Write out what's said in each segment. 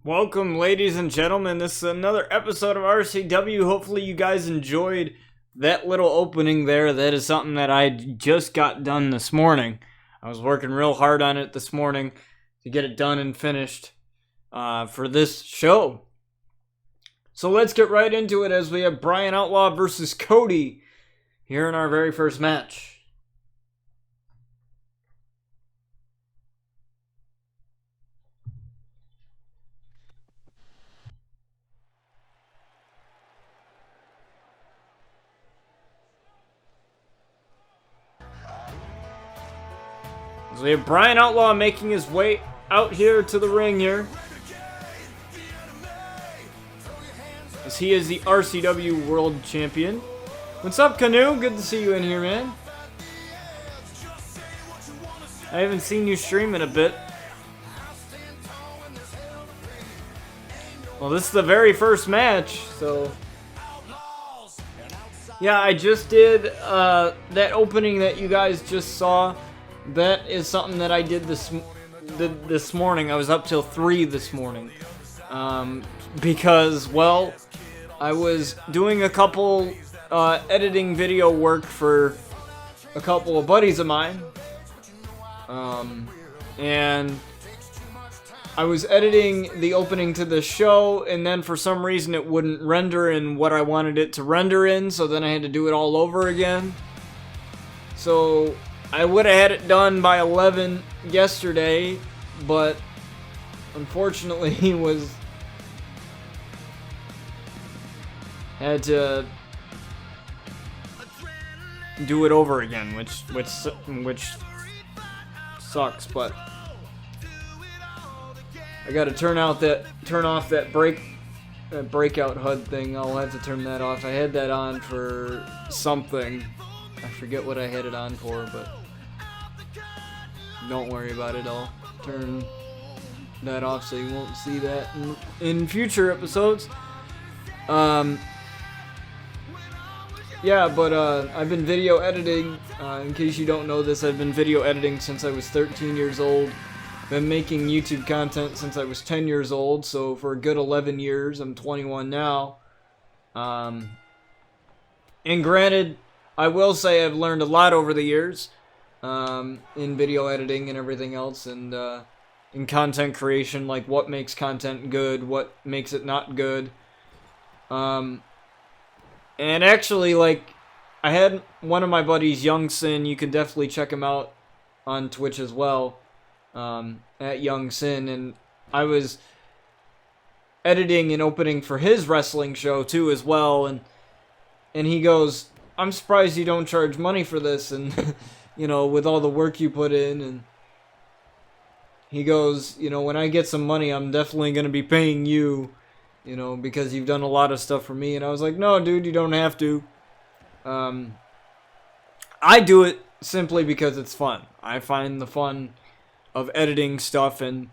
Welcome, ladies and gentlemen. This is another episode of RCW. Hopefully you guys enjoyed that little opening there. That is something that I just got done this morning. I was working real hard on it this morning to get it done and finished for this show. So let's get right into it as we have Brian Outlaw versus Cody here in our very first match. So we have Brian Outlaw making his way out here to the ring here, as he is the RCW World Champion. What's up, Canoe? Good to see you in here, man. I haven't seen you stream in a bit. Well, this is the very first match, so... Yeah, I just did that opening that you guys just saw. That is something that I did this morning. I was up till 3 this morning. Because, well, I was doing a couple editing video work for a couple of buddies of mine. And I was editing the opening to the show, and then for some reason it wouldn't render in what I wanted it to render in, so then I had to do it all over again. So I would have had it done by 11 yesterday, but unfortunately had to do it over again, which sucks. But I got to turn off that breakout HUD thing. I'll have to turn that off. I had that on for something. I forget what I had it on for, but don't worry about it. I'll turn that off so you won't see that in future episodes. Yeah, but I've been video editing. In case you don't know this, I've been video editing since I was 13 years old. Been making YouTube content since I was 10 years old, so for a good 11 years. I'm 21 now. And granted, I will say I've learned a lot over the years in video editing and everything else, and in content creation, like what makes content good, what makes it not good. And actually, like, I had one of my buddies, Young Sin. You can definitely check him out on Twitch as well, at Young Sin, and I was editing and opening for his wrestling show too as well, and he goes, I'm surprised you don't charge money for this, and you know, with all the work you put in. And he goes, you know, when I get some money, I'm definitely going to be paying you, you know, because you've done a lot of stuff for me. And I was like, no, dude, you don't have to. I do it simply because it's fun. I find the fun of editing stuff, and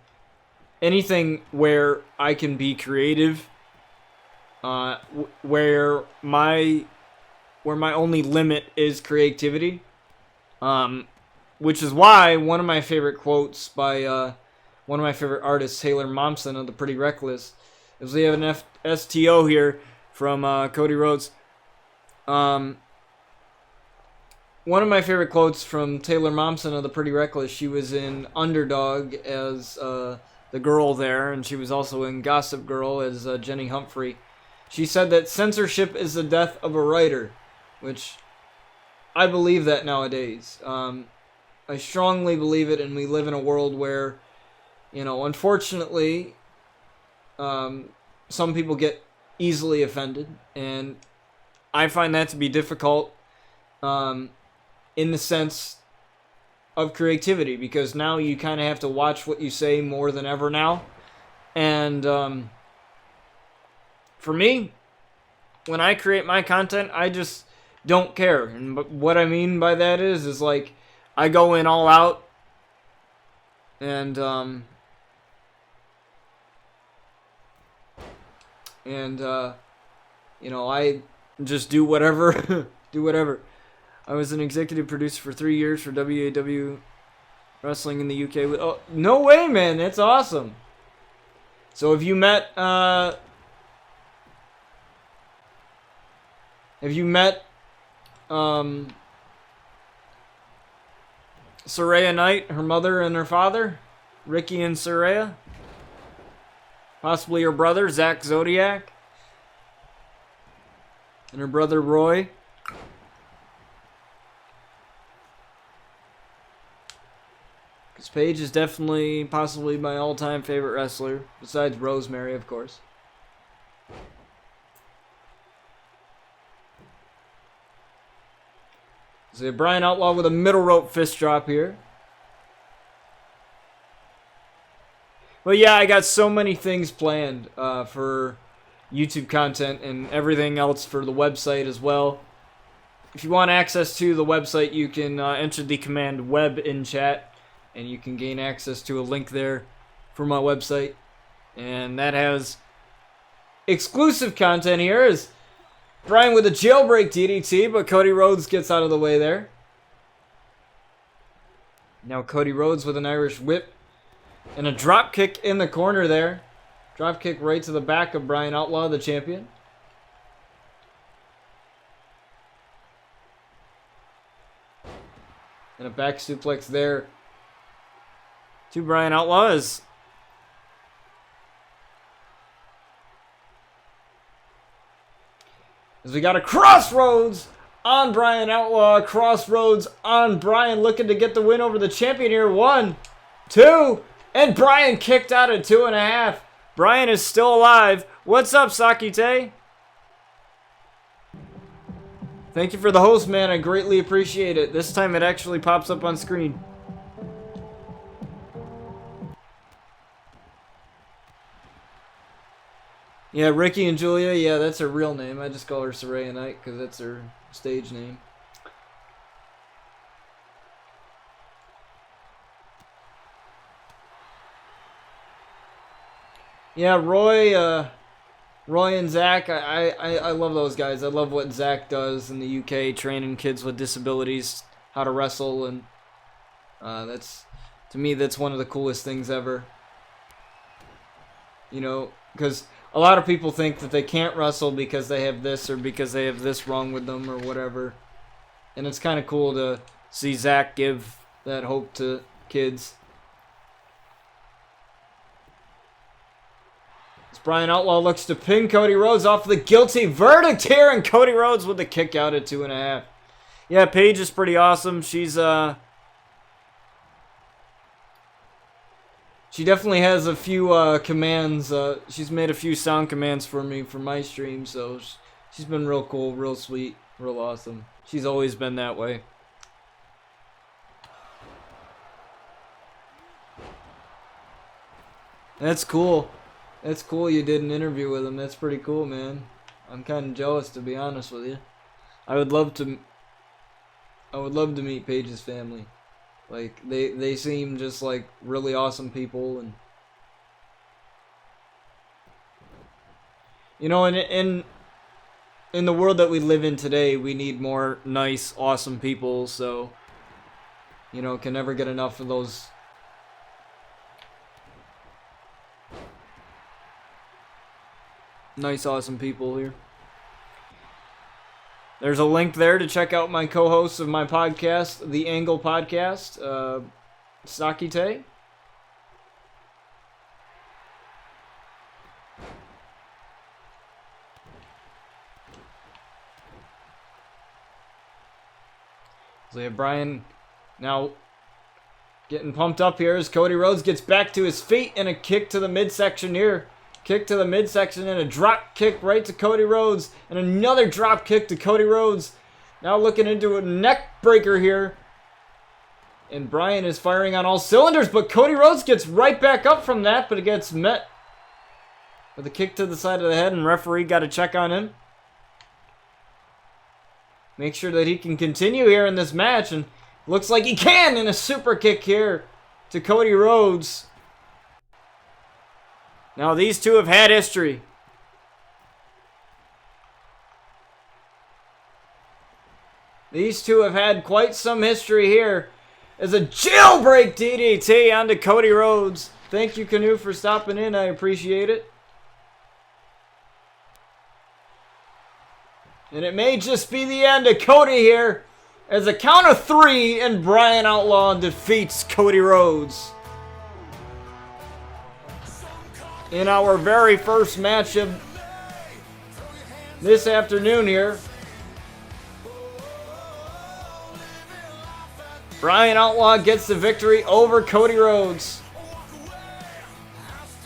anything where I can be creative, where my only limit is creativity, which is why one of my favorite quotes by one of my favorite artists, Taylor Momsen of the Pretty Reckless, is we have an STO here from Cody Rhodes. One of my favorite quotes from Taylor Momsen of the Pretty Reckless, she was in Underdog as the girl there, and she was also in Gossip Girl as Jenny Humphrey. She said that censorship is the death of a writer, which I believe that nowadays. I strongly believe it, and we live in a world where, you know, unfortunately, some people get easily offended, and I find that to be difficult in the sense of creativity, because now you kind of have to watch what you say more than ever now. And for me, when I create my content, I just don't care. And what I mean by that is like, I go in all out, and you know, I just do whatever, do whatever. I was an executive producer for 3 years for WAW Wrestling in the UK. Oh, no way, man! That's awesome. So have you met Soraya Knight, her mother and her father? Ricky and Soraya? Possibly her brother, Zach Zodiac? And her brother, Roy? Because Paige is definitely, possibly my all-time favorite wrestler, besides Rosemary, of course. So Brian Outlaw with a middle rope fist drop here. But yeah, I got so many things planned for YouTube content and everything else for the website as well. If you want access to the website, you can enter the command web in chat, and you can gain access to a link there for my website. And that has exclusive content here. Is Brian with a jailbreak DDT, but Cody Rhodes gets out of the way there. Now Cody Rhodes with an Irish whip and a drop kick in the corner there. Drop kick right to the back of Brian Outlaw, the champion. And a back suplex there to Brian Outlaw as we got a crossroads on Brian Outlaw, crossroads on Brian, looking to get the win over the champion here. 1, 2, and Brian kicked out at 2.5. Brian is still alive. What's up, Sakite? Thank you for the host, man. I greatly appreciate it. This time it actually pops up on screen. Yeah, Ricky and Julia, yeah, that's her real name. I just call her Soraya Knight because that's her stage name. Yeah, Roy and Zach, I love those guys. I love what Zach does in the UK, training kids with disabilities how to wrestle, and to me, that's one of the coolest things ever. You know, because a lot of people think that they can't wrestle because they have this or because they have this wrong with them or whatever. And it's kind of cool to see Zach give that hope to kids. As Brian Outlaw looks to pin Cody Rhodes off the guilty verdict here, and Cody Rhodes with the kick out at 2.5. Yeah, Paige is pretty awesome. She definitely has a few commands. She's made a few sound commands for me for my stream, so she's been real cool, real sweet, real awesome. She's always been that way. That's cool. That's cool you did an interview with him. That's pretty cool, man. I'm kind of jealous, to be honest with you. I would love to meet Paige's family. Like, they seem just like really awesome people, and you know, in the world that we live in today, we need more nice, awesome people, so you know, can never get enough of those nice, awesome people here. There's a link there to check out my co-hosts of my podcast, The Angle Podcast, Sakite. So we have Brian now getting pumped up here as Cody Rhodes gets back to his feet and a kick to the midsection here. Kick to the midsection and a drop kick right to Cody Rhodes. And another drop kick to Cody Rhodes. Now looking into a neck breaker here. And Brian is firing on all cylinders, but Cody Rhodes gets right back up from that, but it gets met with a kick to the side of the head, and referee got to check on him. Make sure that he can continue here in this match, and looks like he can in a super kick here to Cody Rhodes. Now, these two have had history. These two have had quite some history here. As a jailbreak DDT onto Cody Rhodes. Thank you, Canoe, for stopping in. I appreciate it. And it may just be the end of Cody here, as a count of 3 and Brian Outlaw defeats Cody Rhodes in our very first match of this afternoon here. Brian Outlaw gets the victory over Cody Rhodes.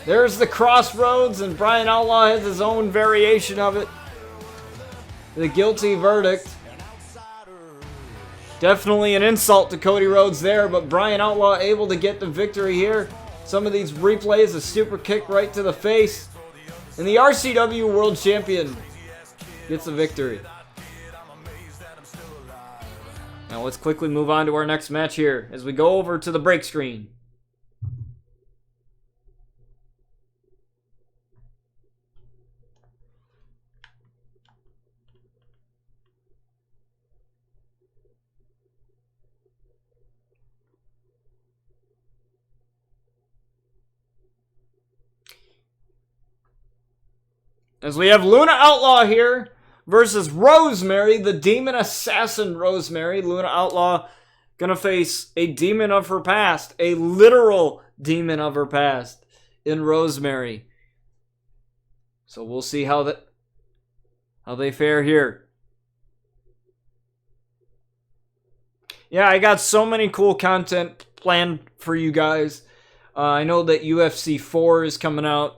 There's the Crossroads, and Brian Outlaw has his own variation of it. The guilty verdict. Definitely an insult to Cody Rhodes there, but Brian Outlaw able to get the victory here. Some of these replays, a super kick right to the face. And the RCW World Champion gets the victory. Now let's quickly move on to our next match here as we go over to the break screen. As we have Luna Outlaw here versus Rosemary, the demon assassin Rosemary. Luna Outlaw gonna face a demon of her past, a literal demon of her past in Rosemary. So we'll see how they fare here. Yeah, I got so many cool content planned for you guys. I know that UFC 4 is coming out.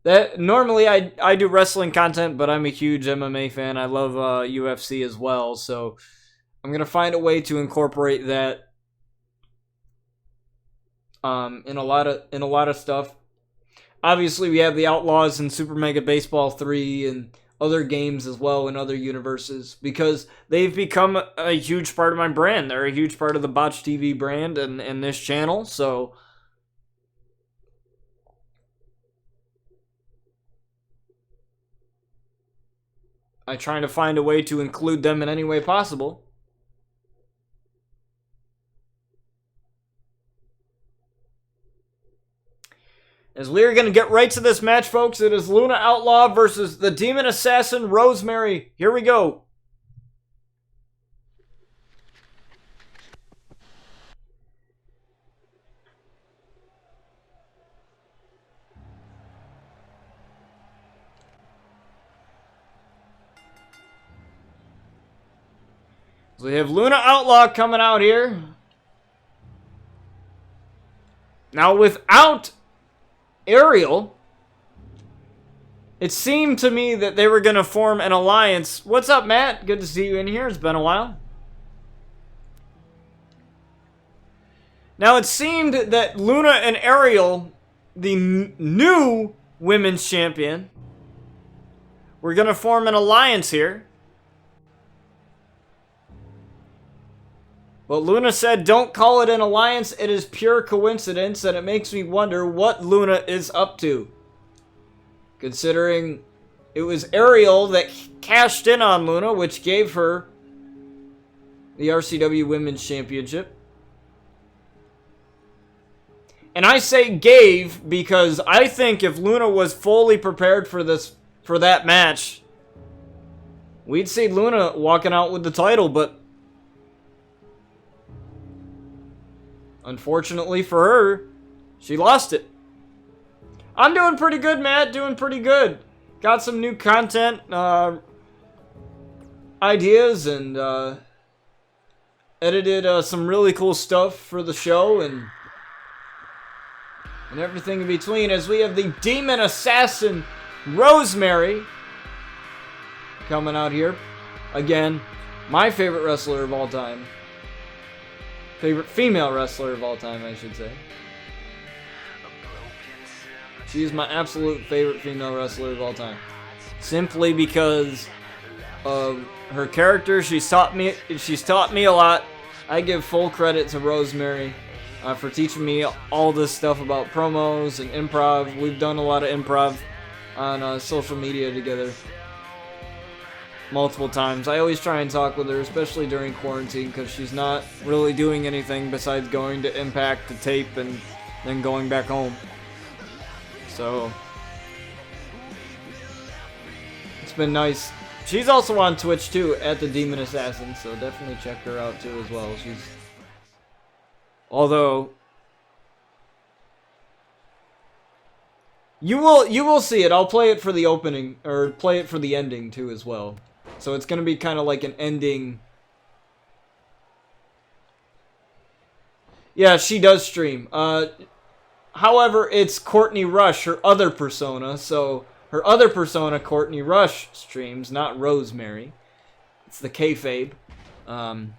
That normally I do wrestling content, but I'm a huge MMA fan. I love UFC as well, so I'm gonna find a way to incorporate that in a lot of stuff. Obviously, we have the Outlaws and Super Mega Baseball 3 and other games as well in other universes, because they've become a huge part of my brand. They're a huge part of the Botch TV brand and this channel, so I'm trying to find a way to include them in any way possible. As we're going to get right to this match, folks, it is Luna Outlaw versus the Demon Assassin Rosemary. Here we go. So we have Luna Outlaw coming out here. Now without Ariel, it seemed to me that they were going to form an alliance. What's up, Matt? Good to see you in here. It's been a while. Now it seemed that Luna and Ariel, the new women's champion, were going to form an alliance here. But Luna said, don't call it an alliance, it is pure coincidence, and it makes me wonder what Luna is up to. Considering it was Ariel that cashed in on Luna, which gave her the RCW Women's Championship. And I say gave because I think if Luna was fully prepared for that match, we'd see Luna walking out with the title, but unfortunately for her, she lost it. I'm doing pretty good, Matt. Doing pretty good. Got some new content ideas and edited some really cool stuff for the show and everything in between. As we have the Demon Assassin Rosemary coming out here. Again, my favorite wrestler of all time. Favorite female wrestler of all time, I should say. She is my absolute favorite female wrestler of all time. Simply because of her character. She's taught me a lot. I give full credit to Rosemary for teaching me all this stuff about promos and improv. We've done a lot of improv on social media together. multiple times. I always try and talk with her, especially during quarantine, because she's not really doing anything besides going to Impact to tape and then going back home. So it's been nice. She's also on Twitch too, at the Demon Assassin, so definitely check her out too as well. Although you will see it. I'll play it for the opening, or play it for the ending too as well. So it's gonna be kind of like an ending. Yeah, she does stream. However, it's Courtney Rush, her other persona. So her other persona, Courtney Rush, streams, not Rosemary. It's the kayfabe. But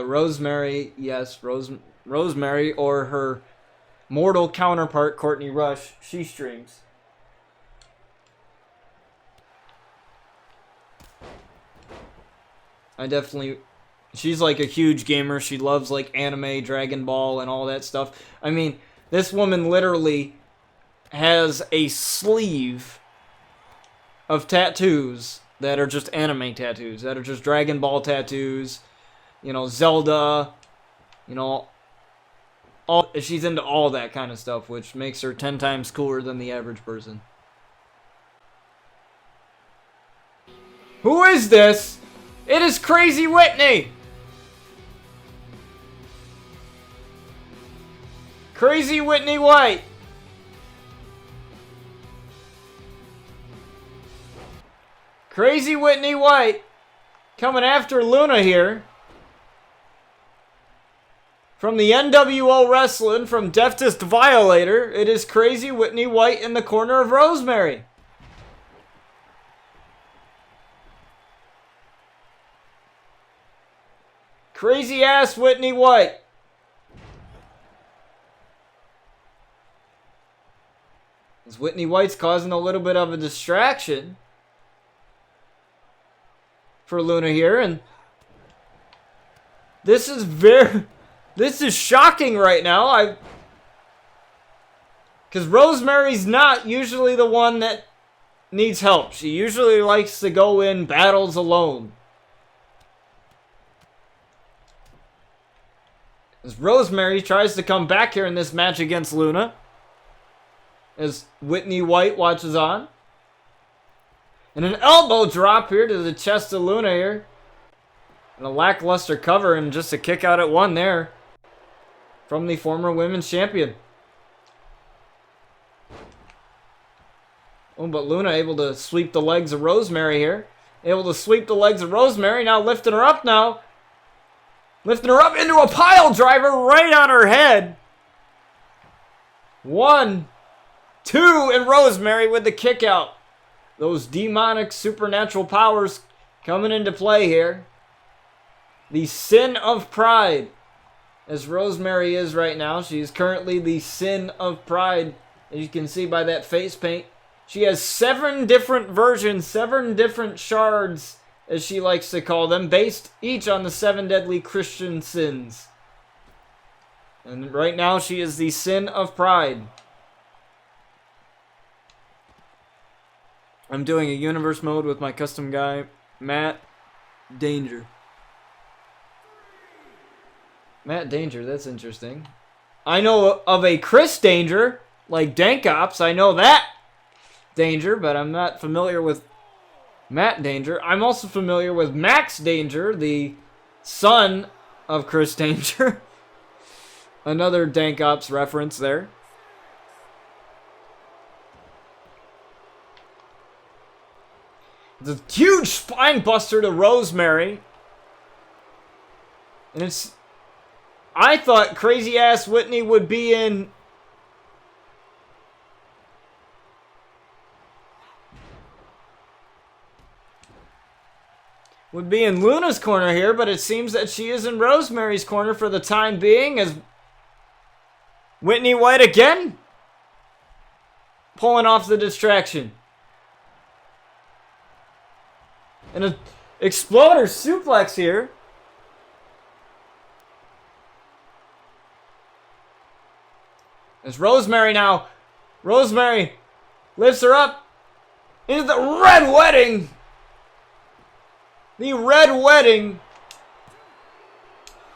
Rosemary, yes, Rosemary, or her mortal counterpart, Courtney Rush, she streams. She's like a huge gamer. She loves like anime, Dragon Ball, and all that stuff. I mean, this woman literally has a sleeve of tattoos that are just anime tattoos, that are just Dragon Ball tattoos, you know, Zelda, you know, she's into all that kind of stuff, which makes her 10 times cooler than the average person. Who is this? It is Crazy Whitney! Crazy Whitney White! Crazy Whitney White! Coming after Luna here. From the NWO Wrestling, from Deftest Violator, it is Crazy Whitney White in the corner of Rosemary. Crazy ass Whitney White. As Whitney White's causing a little bit of a distraction for Luna here, and this is shocking right now. Because Rosemary's not usually the one that needs help. She usually likes to go in battles alone. As Rosemary tries to come back here in this match against Luna, as Whitney White watches on. And an elbow drop here to the chest of Luna here. And a lackluster cover and just a kick out at one there from the former women's champion. Oh, but Luna able to sweep the legs of Rosemary here. Able to sweep the legs of Rosemary, now lifting her up now. Lifting her up into a pile driver right on her head. 1, 2, and Rosemary with the kick out. Those demonic supernatural powers coming into play here. The sin of pride. As Rosemary is right now. She is currently the sin of pride. As you can see by that face paint. She has 7 different versions, 7 different shards, as she likes to call them, based each on the 7 deadly Christian sins. And right now she is the sin of pride. I'm doing a universe mode with my custom guy, Matt Danger. Matt Danger, that's interesting. I know of a Chris Danger, like Dank Ops, I know that Danger, but I'm not familiar with Matt Danger. I'm also familiar with Max Danger, the son of Chris Danger. Another Dank Ops reference there. It's a huge spine buster to Rosemary. And it's... I thought crazy ass Whitney would be in... would be in Luna's corner here, but it seems that she is in Rosemary's corner for the time being, as Whitney White again pulling off the distraction. And an exploder suplex here. As Rosemary now, Rosemary lifts her up. is the Red Wedding. The Red Wedding.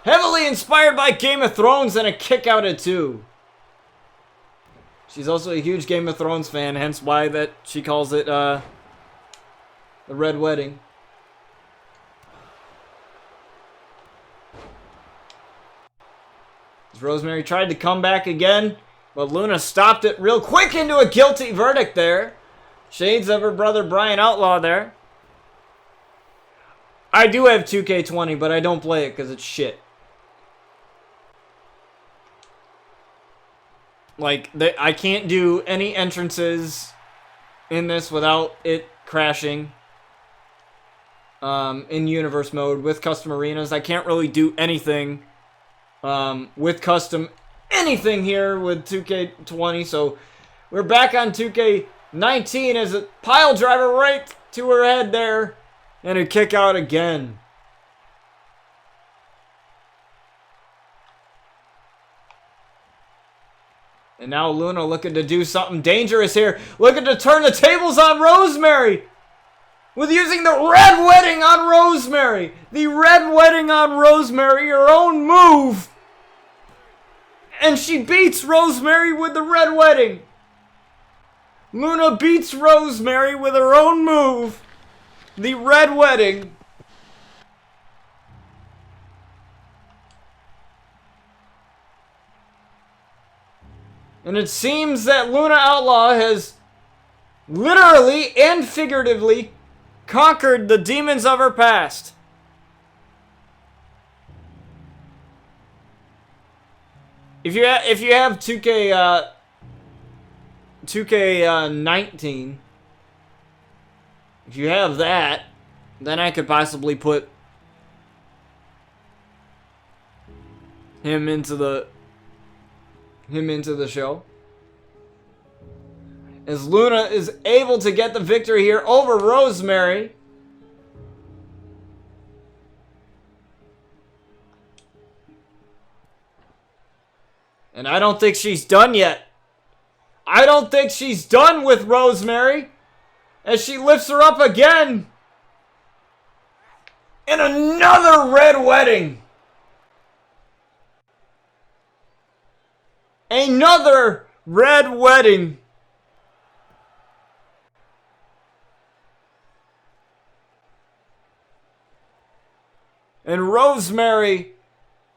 Heavily inspired by Game of Thrones and a kick out at 2. She's also a huge Game of Thrones fan, hence why that she calls it the Red Wedding. As Rosemary tried to come back again, but Luna stopped it real quick into a guilty verdict there. Shades of her brother Brian Outlaw there. I do have 2K20, but I don't play it because it's shit. Like, I can't do any entrances in this without it crashing. In universe mode with custom arenas. I can't really do anything with custom anything here with 2K20. So we're back on 2K19 as a pile driver right to her head there. And a kick out again. And now Luna looking to do something dangerous here. Looking to turn the tables on Rosemary. With using the Red Wedding on Rosemary. The Red Wedding on Rosemary. Her own move. And she beats Rosemary with the Red Wedding. Luna beats Rosemary with her own move. The Red Wedding. And it seems that Luna Outlaw has literally and figuratively conquered the demons of her past. If you have 2K19, if you have that, then I could possibly put him into the show. As Luna is able to get the victory here over Rosemary. And I don't think she's done yet. I don't think she's done with Rosemary. As she lifts her up again. And another Red Wedding. Another Red Wedding. And Rosemary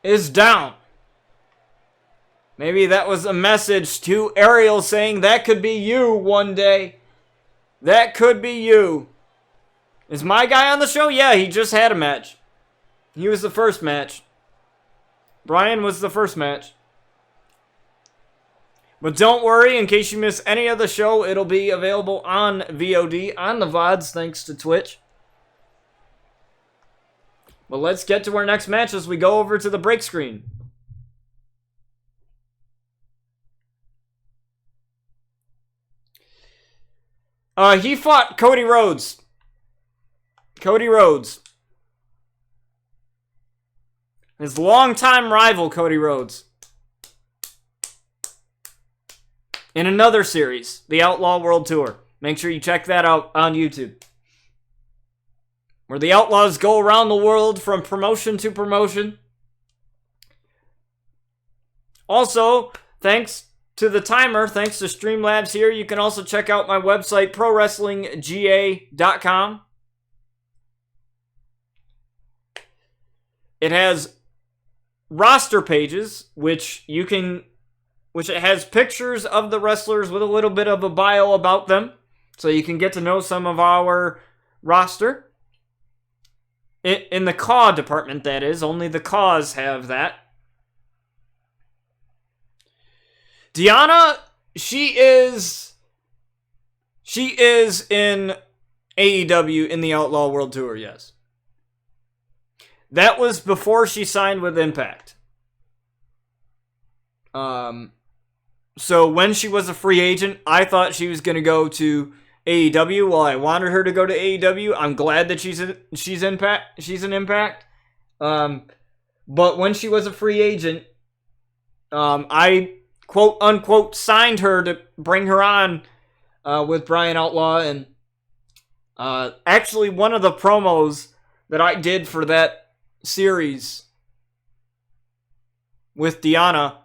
is down. Maybe that was a message to Ariel saying that could be you one day. That could be you. Is my guy on the show? Yeah, he just had a match. He was the first match. Brian was the first match. But don't worry, in case you miss any of the show, it'll be available on VOD, on the VODs, thanks to Twitch. But let's get to our next match as we go over to the break screen. He fought Cody Rhodes. Cody Rhodes. His longtime rival, Cody Rhodes. In another series, the Outlaw World Tour. Make sure you check that out on YouTube. Where the Outlaws go around the world from promotion to promotion. Also, thanks to the timer, thanks to Streamlabs here, you can also check out my website, ProWrestlingGA.com. It has roster pages, which it has pictures of the wrestlers with a little bit of a bio about them, so you can get to know some of our roster. In the CAW department, that is. Only the CAWs have that. Deanna, she is in AEW in the Outlaw World Tour, yes. That was before she signed with Impact. So when she was a free agent, I thought she was going to go to AEW. Well, I wanted her to go to AEW. I'm glad that she's an Impact. But when she was a free agent, I quote unquote signed her to bring her on with Brian Outlaw, and Actually, one of the promos that I did for that series with Deanna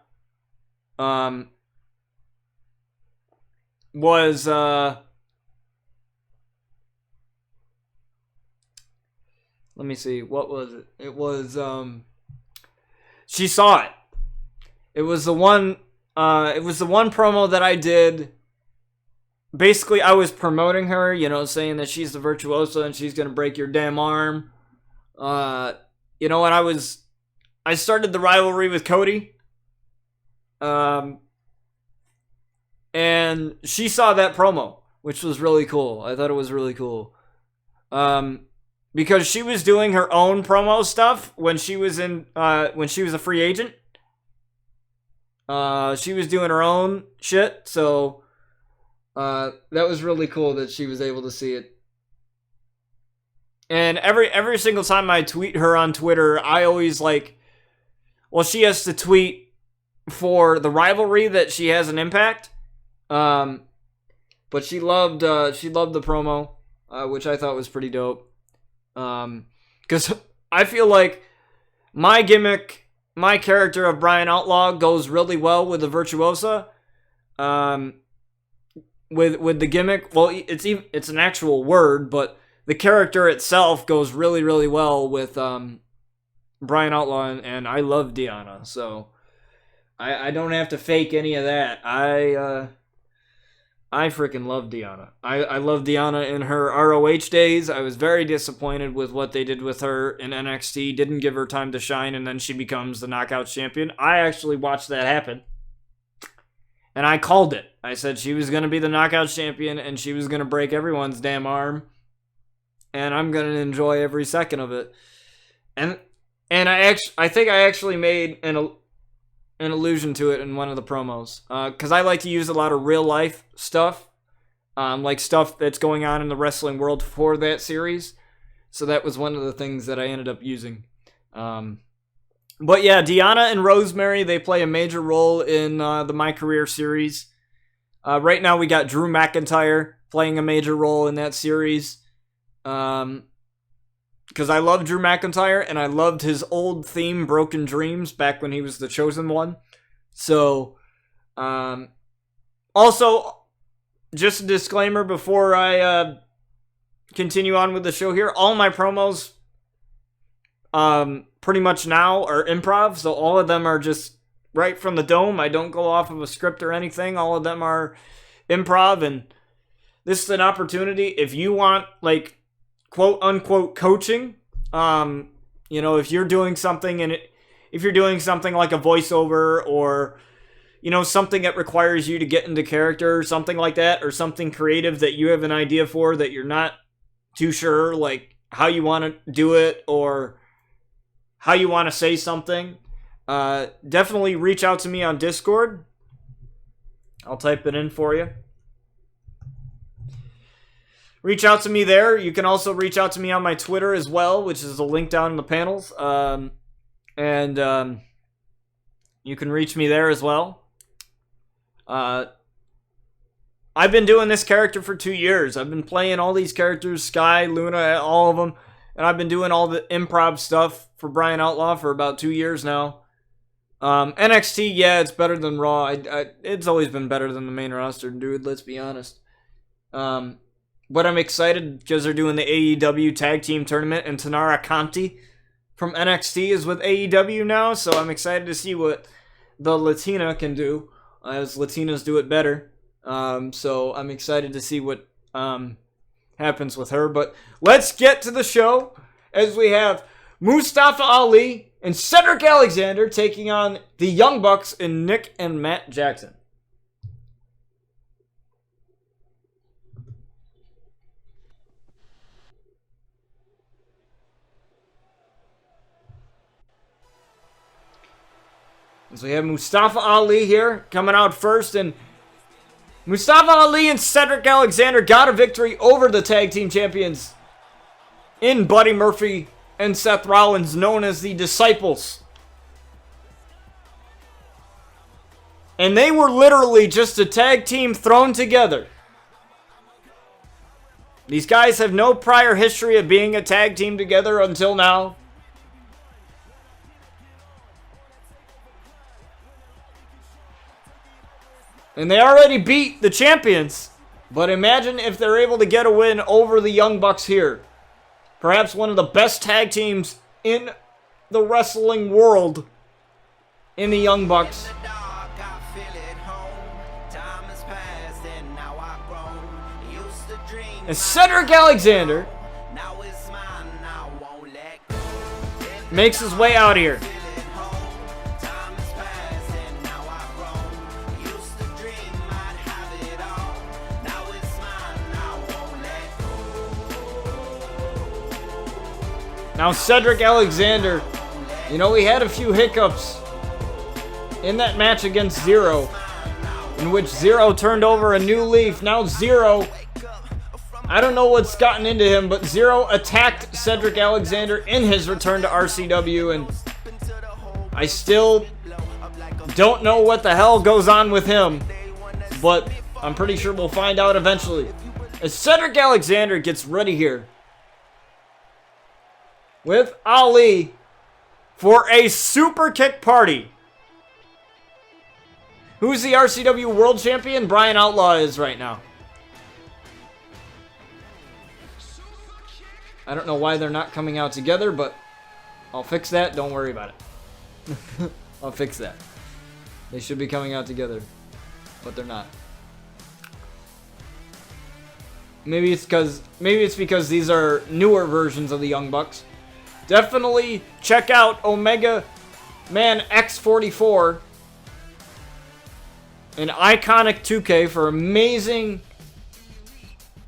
was let me see, what was it? It was she saw it. It was the one promo that I did. Basically, I was promoting her, you know, saying that she's the virtuoso and she's gonna break your damn arm. You know, and I started the rivalry with Cody. And she saw that promo, which was really cool. I thought it was really cool. Because she was doing her own promo stuff when she was a free agent. She was doing her own shit, so that was really cool that she was able to see it. And every single time I tweet her on Twitter, I always she has to tweet for the rivalry that she has an Impact. But she loved the promo, which I thought was pretty dope. Because I feel like my gimmick, my character of Brian Outlaw goes really well with the Virtuosa. With the gimmick, well, it's an actual word, but the character itself goes really, really well with Brian Outlaw, and I love Deanna, so I don't have to fake any of that. I freaking love Deanna. I love Deanna in her ROH days. I was very disappointed with what they did with her in NXT. Didn't give her time to shine, and then she becomes the Knockout Champion. I actually watched that happen. And I called it. I said she was going to be the Knockout Champion, and she was going to break everyone's damn arm. And I'm going to enjoy every second of it. And I think I actually made an allusion to it in one of the promos, because I like to use a lot of real life stuff, like stuff that's going on in the wrestling world for that series. So that was one of the things that I ended up using. But yeah, Deanna and Rosemary, they play a major role in the My Career series. Right now we got Drew McIntyre playing a major role in that series. Because I love Drew McIntyre, and I loved his old theme, Broken Dreams, back when he was the Chosen One. So, also, just a disclaimer before I continue on with the show here, all my promos pretty much now are improv, so all of them are just right from the dome. I don't go off of a script or anything. All of them are improv, and this is an opportunity if you want, like, quote-unquote coaching, if you're doing something if you're doing something like a voiceover, or something that requires you to get into character or something like that, or something creative that you have an idea for that you're not too sure like how you want to do it or how you want to say something, definitely reach out to me on Discord. I'll type it in for you. Reach out to me there. You can also reach out to me on my Twitter as well, which is a link down in the panels. You can reach me there as well. I've been doing this character for 2 years. I've been playing all these characters, Sky, Luna, all of them. And I've been doing all the improv stuff for Brian Outlaw for about 2 years now. NXT, yeah, it's better than Raw. It's always been better than the main roster, dude. Let's be honest. But I'm excited because they're doing the AEW Tag Team Tournament, and Tanara Conti from NXT is with AEW now, so I'm excited to see what the Latina can do, as Latinas do it better. So I'm excited to see what happens with her. But let's get to the show, as we have Mustafa Ali and Cedric Alexander taking on the Young Bucks and Nick and Matt Jackson. So we have Mustafa Ali here coming out first, and Mustafa Ali and Cedric Alexander got a victory over the tag team champions in Buddy Murphy and Seth Rollins, known as the Disciples. And they were literally just a tag team thrown together. These guys have no prior history of being a tag team together until now. And they already beat the champions. But imagine if they're able to get a win over the Young Bucks here. Perhaps one of the best tag teams in the wrestling world in the Young Bucks. And Cedric Alexander makes his way out here. Now Cedric Alexander, you know, we had a few hiccups in that match against Zero, in which Zero turned over a new leaf. Now Zero, I don't know what's gotten into him, but Zero attacked Cedric Alexander in his return to RCW, and I still don't know what the hell goes on with him, but I'm pretty sure we'll find out eventually. As Cedric Alexander gets ready here with Ali for a super kick party. Who's the RCW World Champion? Brian Outlaw is right now. I don't know why they're not coming out together, but I'll fix that. Don't worry about it. I'll fix that. They should be coming out together, but they're not. Maybe it's because these are newer versions of the Young Bucks. Definitely check out Omega Man X44 and Iconic 2K for amazing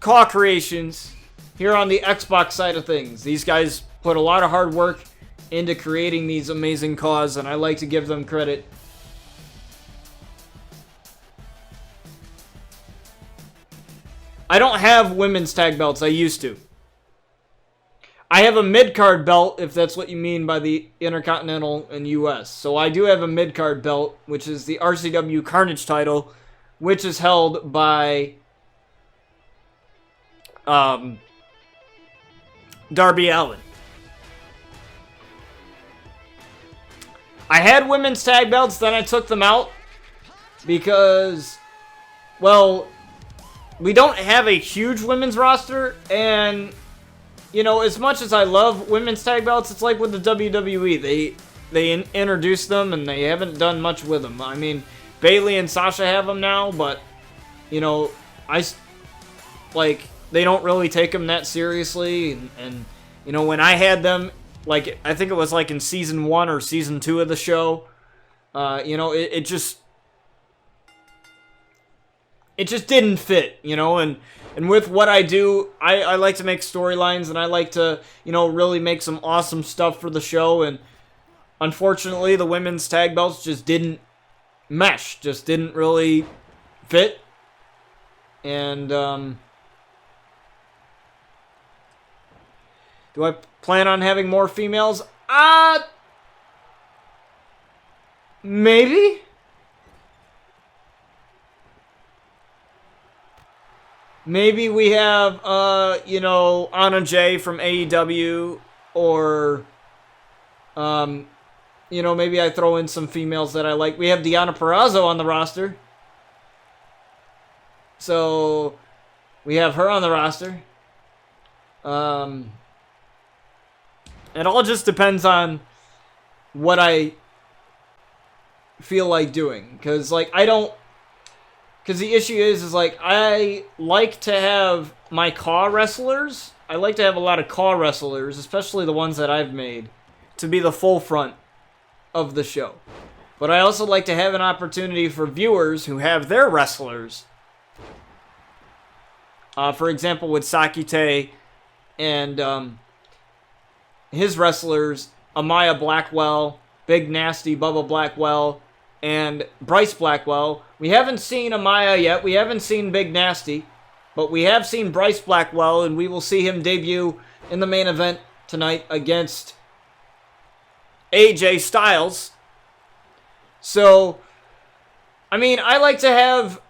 claw creations here on the Xbox side of things. These guys put a lot of hard work into creating these amazing claws, and I like to give them credit. I don't have women's tag belts. I used to. I have a mid-card belt, if that's what you mean by the Intercontinental and US. So I do have a mid-card belt, which is the RCW Carnage title, which is held by Darby Allin. I had women's tag belts, then I took them out because, well, we don't have a huge women's roster, and you know, as much as I love women's tag belts, it's like with the WWE. They introduced them, and they haven't done much with them. I mean, Bayley and Sasha have them now, but, you know, they don't really take them that seriously. And you know, when I had them, like, I think it was like in season 1 or season 2 of the show, you know, it just didn't fit, you know, and with what I do, I like to make storylines, and I like to, you know, really make some awesome stuff for the show, and unfortunately, the women's tag belts just didn't mesh, just didn't really fit, and, do I plan on having more females? Maybe? Maybe we have, you know, Anna Jay from AEW, or, you know, maybe I throw in some females that I like. We have Deonna Purrazzo on the roster. So, we have her on the roster. It all just depends on what I feel like doing. Because, like, because the issue is like, I like to have my Caw wrestlers. I like to have a lot of Caw wrestlers, especially the ones that I've made, to be the full front of the show. But I also like to have an opportunity for viewers who have their wrestlers. For example, with Sakite and his wrestlers, Amaya Blackwell, Big Nasty Bubba Blackwell, and Bryce Blackwell. We haven't seen Amaya yet. We haven't seen Big Nasty. But we have seen Bryce Blackwell, and we will see him debut in the main event tonight against AJ Styles. So, I mean, I like to have,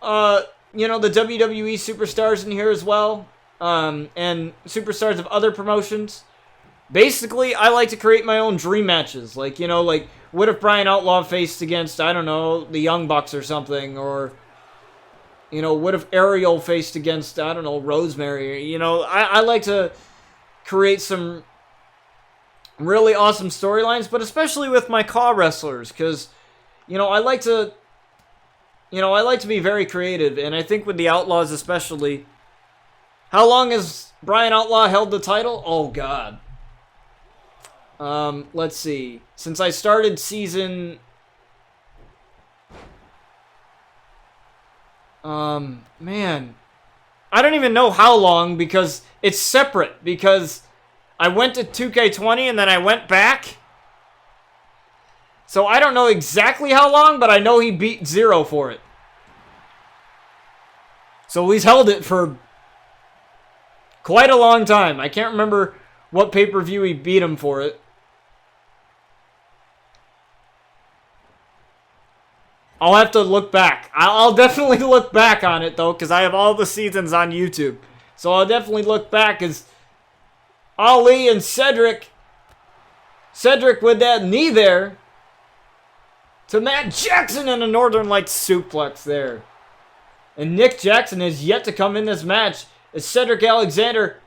you know, the WWE superstars in here as well. and superstars of other promotions. Basically, I like to create my own dream matches. Like, you know, like, what if Brian Outlaw faced against, I don't know, the Young Bucks or something? Or, you know, what if Ariel faced against, I don't know, Rosemary? You know, I like to create some really awesome storylines, but especially with my Caw wrestlers, because, you know, I like to be very creative, and I think with the Outlaws especially. How long has Brian Outlaw held the title? Oh, God. Let's see. Since I started season... man. I don't even know how long, because it's separate, because I went to 2K20 and then I went back. So I don't know exactly how long, but I know he beat Zero for it. So he's held it for quite a long time. I can't remember what pay-per-view he beat him for it. I'll have to look back. I'll definitely look back on it, though, because I have all the seasons on YouTube. So I'll definitely look back as Ali and Cedric with that knee there to Matt Jackson and a Northern Lights suplex there. And Nick Jackson has yet to come in this match as Cedric Alexander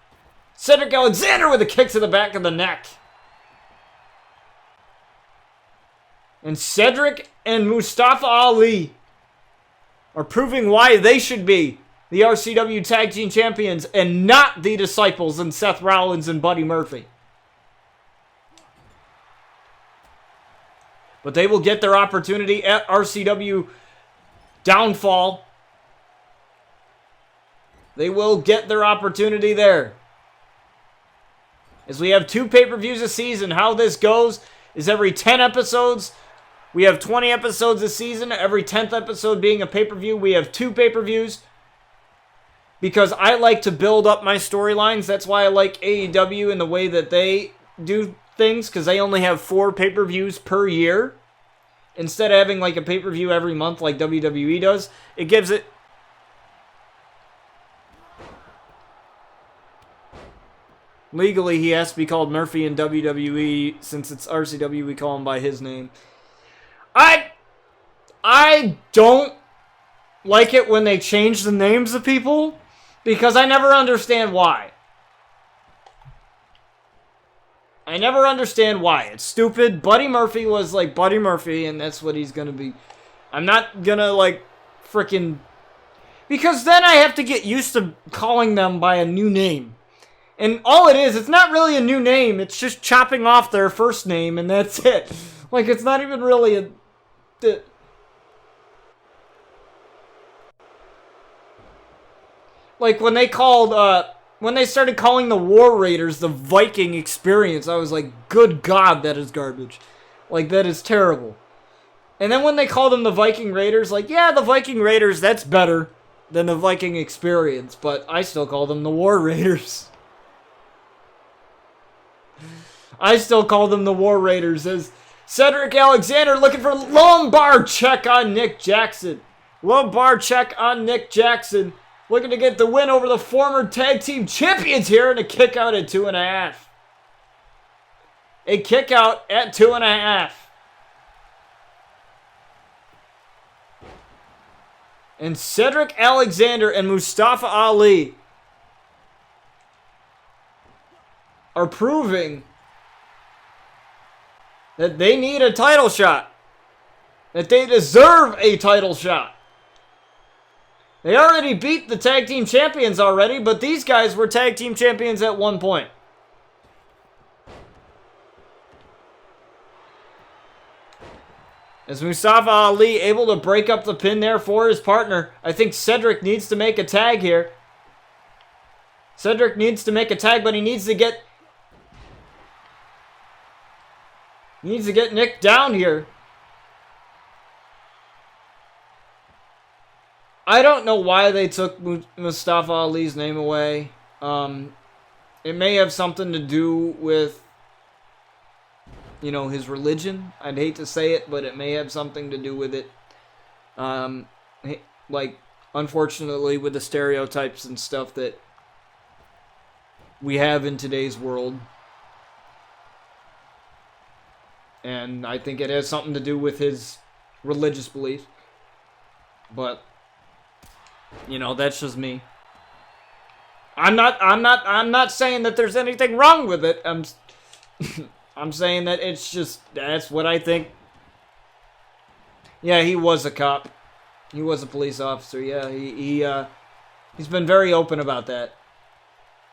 with a kick to the back of the neck. And Cedric and Mustafa Ali are proving why they should be the RCW Tag Team Champions and not the Disciples and Seth Rollins and Buddy Murphy. But they will get their opportunity at RCW Downfall. They will get their opportunity there. As we have 2 pay-per-views a season, how this goes is every 10 episodes, we have 20 episodes a season. Every 10th episode being a pay-per-view, we have 2 pay-per-views. Because I like to build up my storylines. That's why I like AEW and the way that they do things, because they only have 4 pay-per-views per year. Instead of having like a pay-per-view every month like WWE does, it gives it... Legally, he has to be called Murphy in WWE. Since it's RCW, we call him by his name. I don't like it when they change the names of people, because I never understand why. I never understand why. It's stupid. Buddy Murphy was like Buddy Murphy, and that's what he's gonna be. I'm not gonna like frickin'... Because then I have to get used to calling them by a new name. And all it is, it's not really a new name. It's just chopping off their first name, and that's it. Like, it's not even really a... Like, when they called, when they started calling the War Raiders the Viking Experience, I was like, good God, that is garbage. Like, that is terrible. And then when they called them the Viking Raiders, like, yeah, the Viking Raiders, that's better than the Viking Experience, but I still call them the War Raiders. I still call them the War Raiders, as Cedric Alexander looking for lumbar check on Nick Jackson. Lumbar check on Nick Jackson. Looking to get the win over the former tag team champions here, and a kick out at 2.5. A kick out at 2.5. And Cedric Alexander and Mustafa Ali are proving that they need a title shot. That they deserve a title shot. They already beat the tag team champions already, but these guys were tag team champions at one point. As Mustafa Ali able to break up the pin there for his partner. I think Cedric needs to make a tag here. Cedric needs to make a tag, but he needs to get... He needs to get Nick down here. I don't know why they took Mustafa Ali's name away. It may have something to do with, you know, his religion. I'd hate to say it, but it may have something to do with it. Like, unfortunately, with the stereotypes and stuff that we have in today's world. And I think it has something to do with his religious beliefs. But, you know, that's just me. I'm not saying that there's anything wrong with it. I'm saying that it's just, that's what I think. Yeah, he was a cop. He was a police officer. Yeah, he's been very open about that.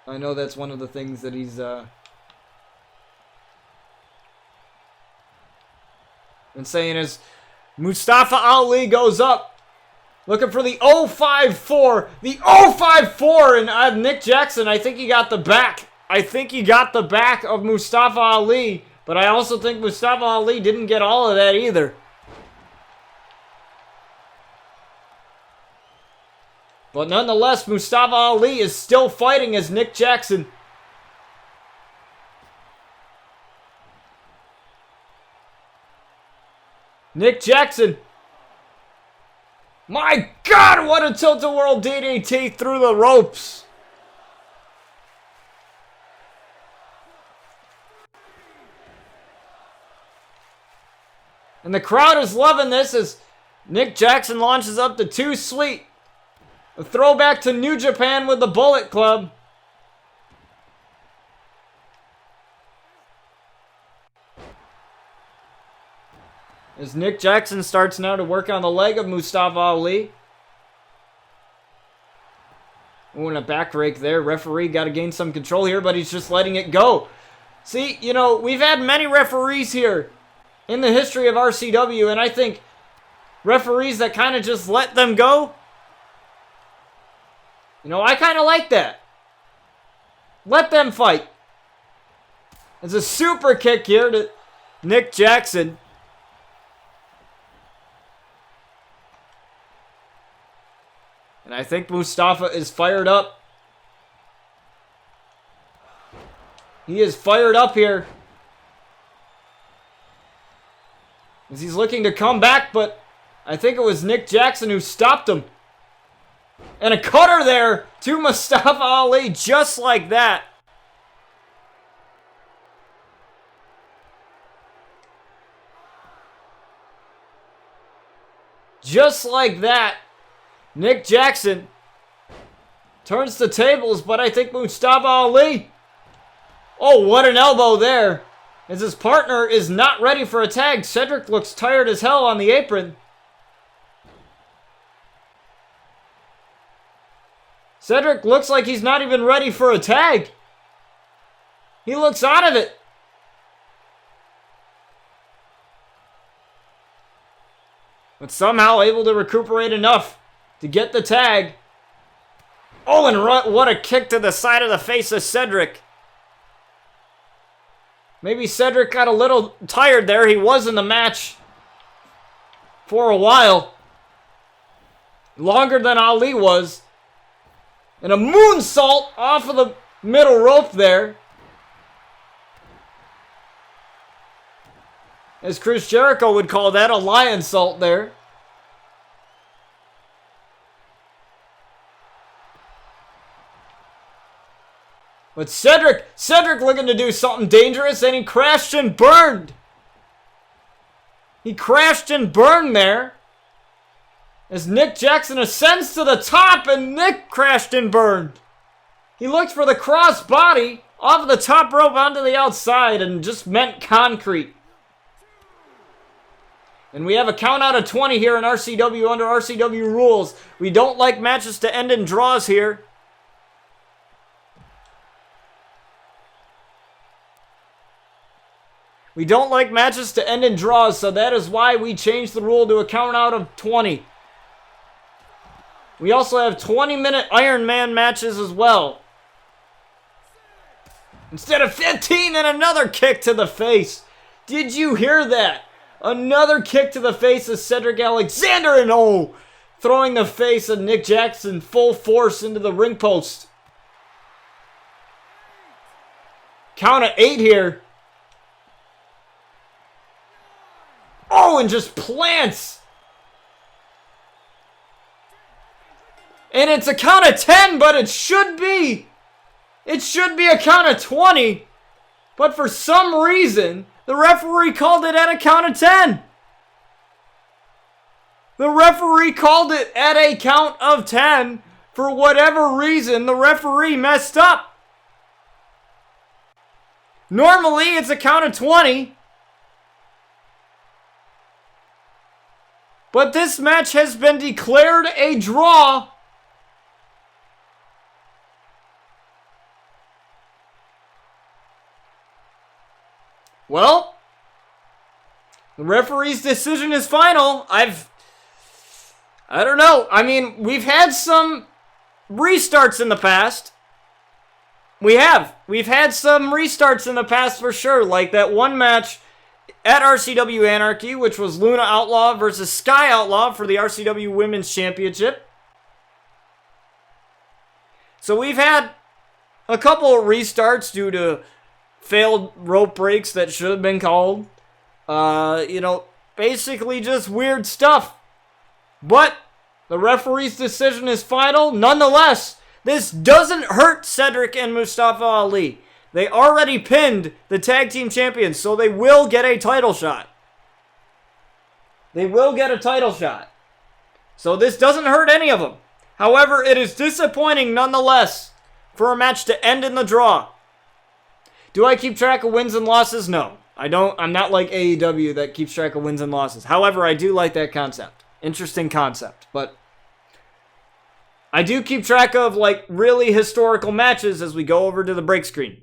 I know that's one of the things that he's been saying is Mustafa Ali goes up, looking for the 054. The 054, and Nick Jackson, I think he got the back. I think he got the back of Mustafa Ali, but I also think Mustafa Ali didn't get all of that either. But nonetheless, Mustafa Ali is still fighting as Nick Jackson. Nick Jackson. My God, what a tilt-a-whirl DDT through the ropes. And the crowd is loving this as Nick Jackson launches up to Too Sweet. A throwback to New Japan with the Bullet Club. As Nick Jackson starts now to work on the leg of Mustafa Ali. Oh, and a back rake there. Referee got to gain some control here, but he's just letting it go. See, you know, we've had many referees here in the history of RCW, and I think referees that kind of just let them go, you know, I kind of like that. Let them fight. It's a super kick here to Nick Jackson. And I think Mustafa is fired up. He is fired up here. As he's looking to come back, but I think it was Nick Jackson who stopped him. And a cutter there to Mustafa Ali, just like that. Just like that. Nick Jackson turns the tables, but I think Mustafa Ali. Oh, what an elbow there. As his partner is not ready for a tag. Cedric looks tired as hell on the apron. Cedric looks like he's not even ready for a tag. He looks out of it. But somehow able to recuperate enough to get the tag. Oh, and what a kick to the side of the face of Cedric. Maybe Cedric got a little tired there. He was in the match for a while. Longer than Ali was. And a moonsault off of the middle rope there. As Chris Jericho would call that, a lion salt there. But Cedric looking to do something dangerous, and he crashed and burned. He crashed and burned there. As Nick Jackson ascends to the top, and Nick crashed and burned. He looked for the cross body off the top rope onto the outside and just meant concrete. And we have a count out of 20 here in RCW under RCW rules. We don't like matches to end in draws here. We don't like matches to end in draws, so that is why we changed the rule to a count out of 20. We also have 20-minute Iron Man matches as well. Instead of 15, and another kick to the face. Did you hear that? Another kick to the face of Cedric Alexander, and oh, throwing the face of Nick Jackson full force into the ring post. Count of 8 here. Oh, and just plants. And it's a count of 10, but it should be. It should be a count of 20, but for some reason, the referee called it at a count of 10. The referee called it at a count of 10. For whatever reason, the referee messed up. Normally, it's a count of 20. But this match has been declared a draw. Well, the referee's decision is final. I don't know. I mean, we've had some restarts in the past. We've had some restarts in the past for sure. Like that one match at RCW Anarchy, which was Luna Outlaw versus Sky Outlaw for the RCW Women's Championship. So we've had a couple of restarts due to failed rope breaks that should have been called. Basically just weird stuff. But the referee's decision is final. Nonetheless, this doesn't hurt Cedric and Mustafa Ali. They already pinned the tag team champions, so they will get a title shot. They will get a title shot. So this doesn't hurt any of them. However, it is disappointing nonetheless for a match to end in the draw. Do I keep track of wins and losses? No. I don't. I'm not like AEW that keeps track of wins and losses. However, I do like that concept. Interesting concept. But I do keep track of like really historical matches as we go over to the break screen.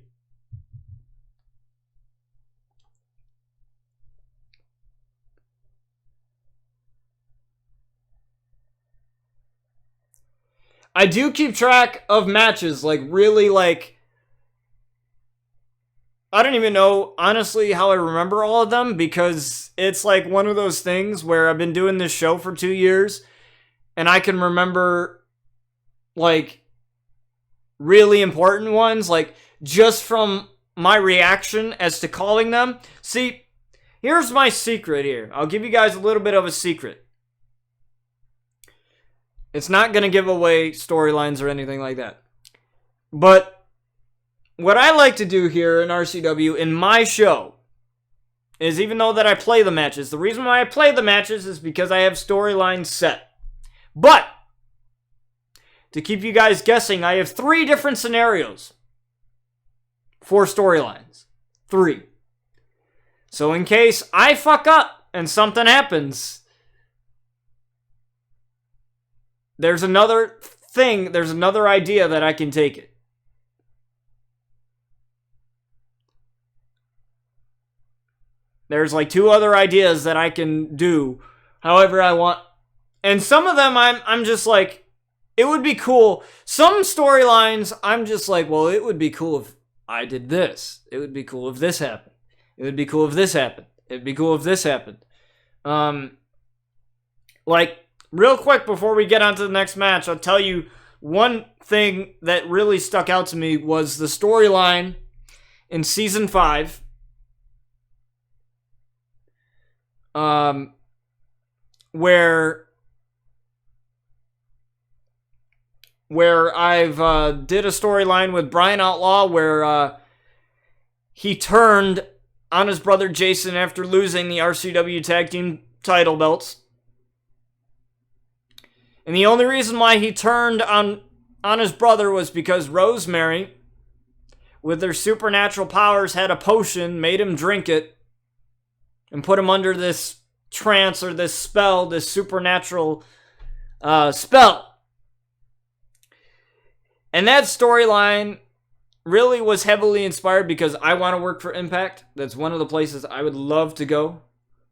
I do keep track of matches like really like I don't even know, honestly, how I remember all of them, because it's like one of those things where I've been doing this show for 2 years, and I can remember, like, really important ones, like, just from my reaction as to calling them. See, here's my secret here. I'll give you guys a little bit of a secret. It's not going to give away storylines or anything like that. But what I like to do here in RCW, in my show, is even though that I play the matches, the reason why I play the matches is because I have storylines set. But, to keep you guys guessing, I have 3 different scenarios for storylines. 3. So in case I fuck up and something happens, there's another thing, there's another idea that I can take it. There's like 2 other ideas that I can do however I want. And some of them I'm just like, it would be cool. Some storylines I'm just like, well, it would be cool if I did this. It would be cool if this happened. It would be cool if this happened. It'd be cool if this happened. Like, real quick before we get on to the next match, I'll tell you one thing that really stuck out to me was the storyline in Season 5. Where I've did a storyline with Brian Outlaw where he turned on his brother Jason after losing the RCW Tag Team title belts. And the only reason why he turned on his brother was because Rosemary, with her supernatural powers, had a potion, made him drink it, and put him under this trance or this spell, this supernatural spell. And that storyline really was heavily inspired because I want to work for Impact. That's one of the places I would love to go,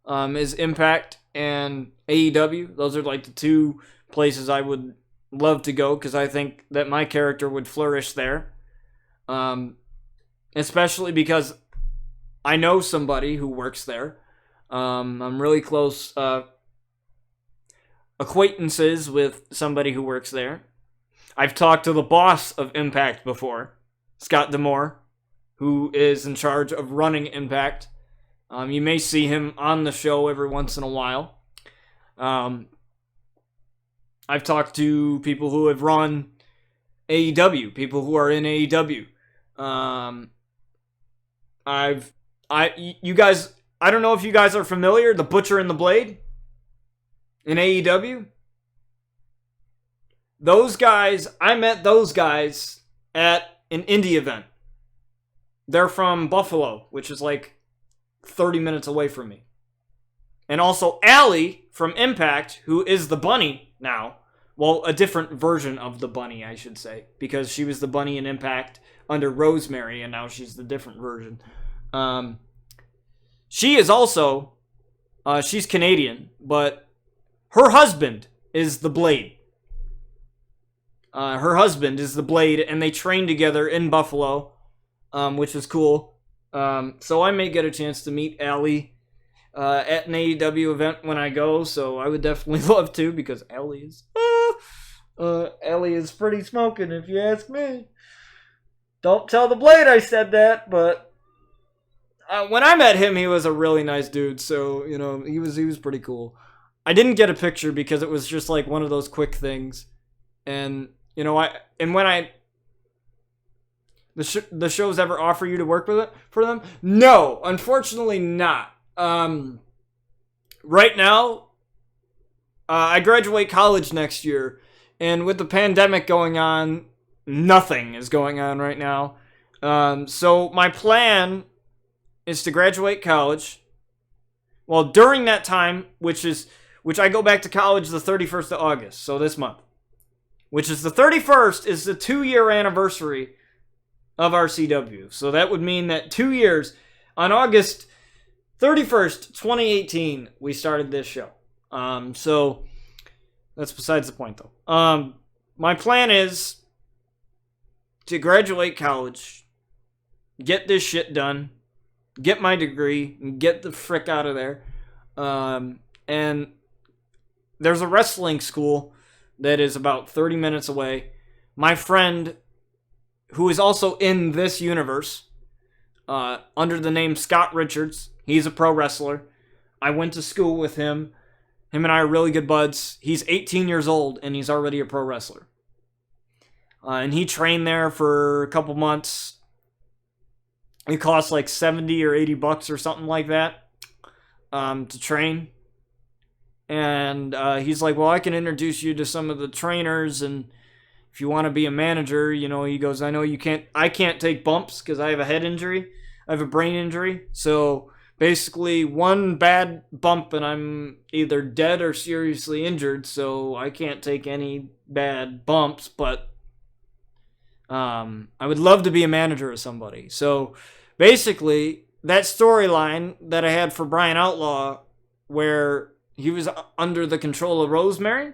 is Impact and AEW. Those are like the 2 places I would love to go because I think that my character would flourish there. Especially because I know somebody who works there. I'm really close acquaintances with somebody who works there. I've talked to the boss of Impact before, Scott D'Amore, who is in charge of running Impact. You may see him on the show every once in a while. I've talked to people who have run AEW, people who are in AEW. Um, you guys, I don't know if you guys are familiar, the Butcher and the Blade in AEW. Those guys, I met those guys at an indie event. They're from Buffalo, which is like 30 minutes away from me. And also Allie from Impact, who is the Bunny now. Well, a different version of the Bunny, I should say. Because she was the Bunny in Impact under Rosemary, and now she's the different version. She is also, she's Canadian, but her husband is the Blade. Her husband is the Blade, and they train together in Buffalo, which is cool. So I may get a chance to meet Allie at an AEW event when I go, so I would definitely love to, because Allie is pretty smoking, if you ask me. Don't tell the Blade I said that, but when I met him, he was a really nice dude, so, you know, he was pretty cool. I didn't get a picture because it was just like one of those quick things, and, you know, the shows ever offer you to work for them? No, unfortunately not. Right now, I graduate college next year, and with the pandemic going on, nothing is going on right now. So my plan is to graduate college. Well, during that time, which I go back to college the 31st of August, so this month, which is the 31st is the 2-year anniversary of RCW. So that would mean that 2 years, on August 31st, 2018, we started this show. So that's besides the point, though. My plan is to graduate college, get this shit done, get my degree, and get the frick out of there. And there's a wrestling school that is about 30 minutes away. My friend, who is also in this universe, under the name Scott Richards, he's a pro wrestler. I went to school with him. Him and I are really good buds. He's 18 years old, and he's already a pro wrestler. And he trained there for a couple months. It costs like $70 or $80 or something like that to train. And he's like, well, I can introduce you to some of the trainers, and if you want to be a manager, you know, he goes, I know I can't take bumps because I have a head injury. I have a brain injury. So basically one bad bump and I'm either dead or seriously injured. So I can't take any bad bumps, but I would love to be a manager of somebody. So basically that storyline that I had for Brian Outlaw, where he was under the control of Rosemary,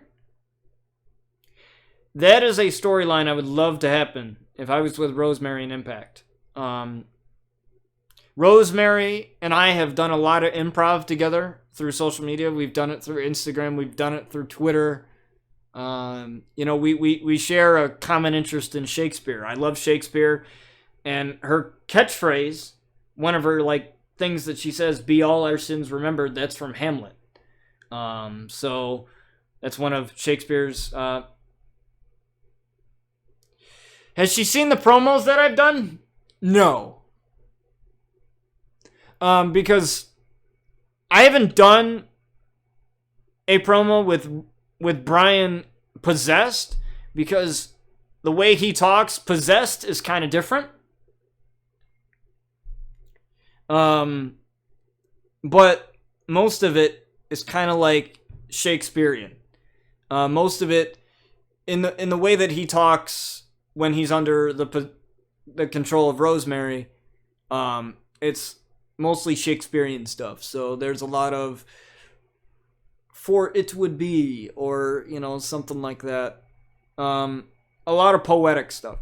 that is a storyline I would love to happen if I was with Rosemary in Impact. Rosemary and I have done a lot of improv together through social media. We've done it through Instagram. We've done it through Twitter. You know, we share a common interest in Shakespeare. I love Shakespeare. And her catchphrase, one of her like things that she says, "Be all our sins remembered," that's from Hamlet. So that's one of Shakespeare's. Has she seen the promos that I've done? No. Because I haven't done a promo with Brian Possessed, because the way he talks, Possessed, is kind of different. But most of it is kind of like Shakespearean. Most of it in the way that he talks when he's under the control of Rosemary, it's mostly Shakespearean stuff. So there's a lot of "for it would be," or, you know, something like that. A lot of poetic stuff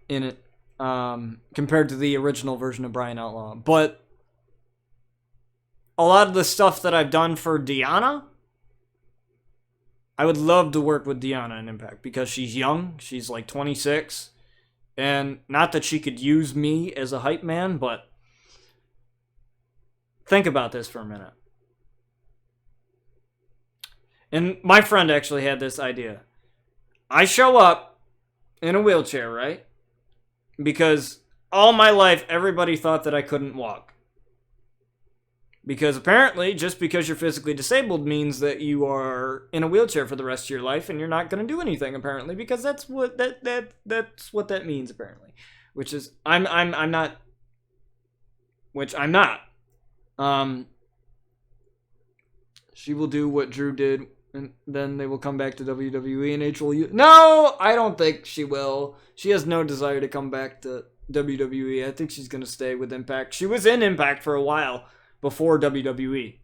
in it, compared to the original version of Brian Outlaw. But a lot of the stuff that I've done for Deanna, I would love to work with Deanna in Impact, because she's young. She's like 26. And not that she could use me as a hype man, but think about this for a minute. And my friend actually had this idea. I show up in a wheelchair, right? Because all my life, everybody thought that I couldn't walk. Because apparently, just because you're physically disabled means that you are in a wheelchair for the rest of your life and you're not going to do anything, apparently, because that's what that's what that means, apparently. Which is I'm not, which I'm not. She will do what Drew did, and then they will come back to WWE, and H will no, I don't think she will. She has no desire to come back to WWE. I think she's going to stay with Impact. She was in Impact for a while before WWE.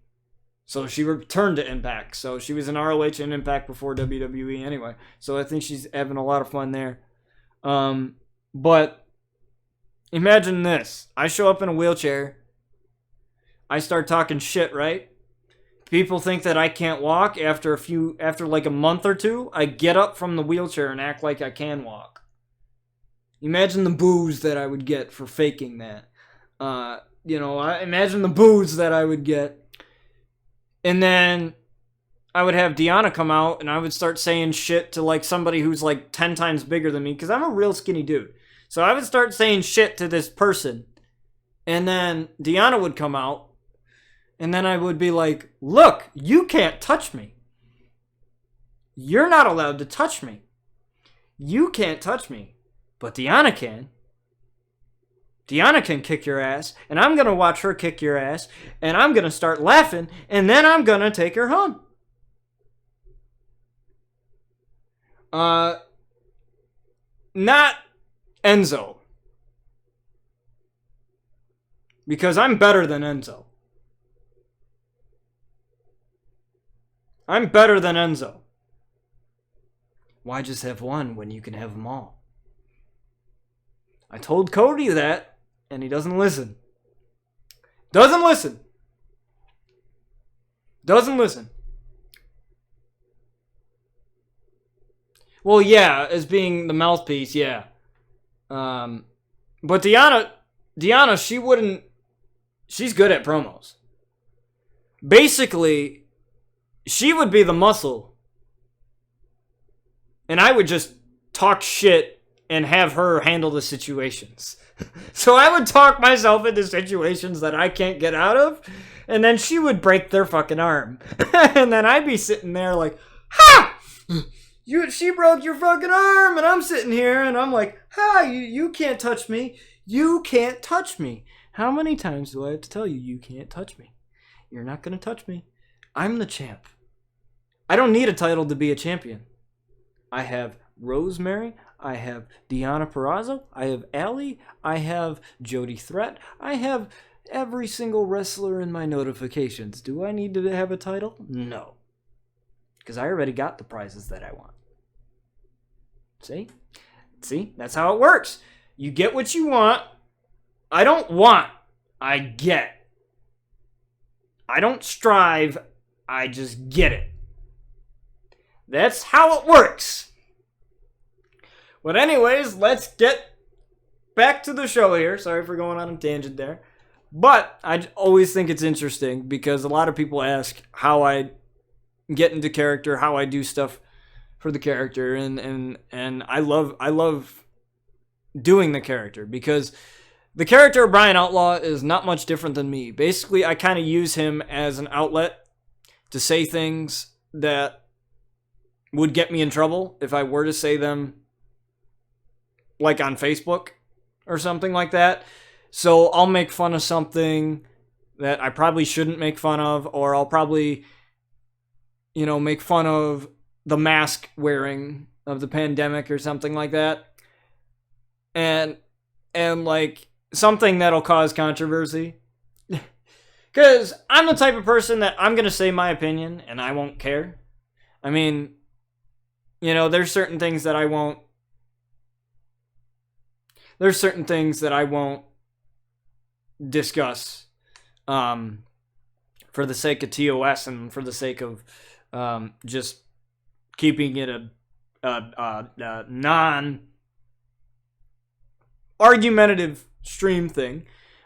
So she returned to Impact. So she was in ROH and Impact before WWE anyway. So I think she's having a lot of fun there. But imagine this. I show up in a wheelchair. I start talking shit, right? People think that I can't walk after like a month or two. I get up from the wheelchair and act like I can walk. Imagine the boos that I would get for faking that. I imagine the boos that I would get. And then I would have Deanna come out and I would start saying shit to like somebody who's like 10 times bigger than me because I'm a real skinny dude. So I would start saying shit to this person. And then Deanna would come out and then I would be like, look, you can't touch me. You're not allowed to touch me. You can't touch me. But Deanna can. Deanna can kick your ass, and I'm going to watch her kick your ass, and I'm going to start laughing, and then I'm going to take her home. Not Enzo. Because I'm better than Enzo. I'm better than Enzo. Why just have one when you can have them all? I told Cody that, and he doesn't listen. Doesn't listen. Well, yeah, as being the mouthpiece, yeah. But Deanna, she's good at promos. Basically, she would be the muscle, and I would just talk shit and have her handle the situations. So I would talk myself into situations that I can't get out of, and then she would break their fucking arm. And then I'd be sitting there like, ha! She broke your fucking arm, and I'm sitting here, and I'm like, ha, you can't touch me. You can't touch me. How many times do I have to tell you, you can't touch me? You're not going to touch me. I'm the champ. I don't need a title to be a champion. I have Rosemary, I have Deanna Purrazzo, I have Allie, I have Jody Threat, I have every single wrestler in my notifications. Do I need to have a title? No. Because I already got the prizes that I want. See? That's how it works. You get what you want. I don't want. I get. I don't strive. I just get it. That's how it works. But anyways, let's get back to the show here. Sorry for going on a tangent there. But I always think it's interesting because a lot of people ask how I get into character, how I do stuff for the character, and I love doing the character because the character of Brian Outlaw is not much different than me. Basically, I kind of use him as an outlet to say things that would get me in trouble if I were to say them like on Facebook or something like that. So I'll make fun of something that I probably shouldn't make fun of, or I'll probably, make fun of the mask wearing of the pandemic or something like that. And like something that'll cause controversy. Because I'm the type of person that I'm going to say my opinion and I won't care. I mean, there's certain things that I won't. There's certain things that I won't discuss for the sake of TOS and for the sake of just keeping it a non-argumentative stream thing.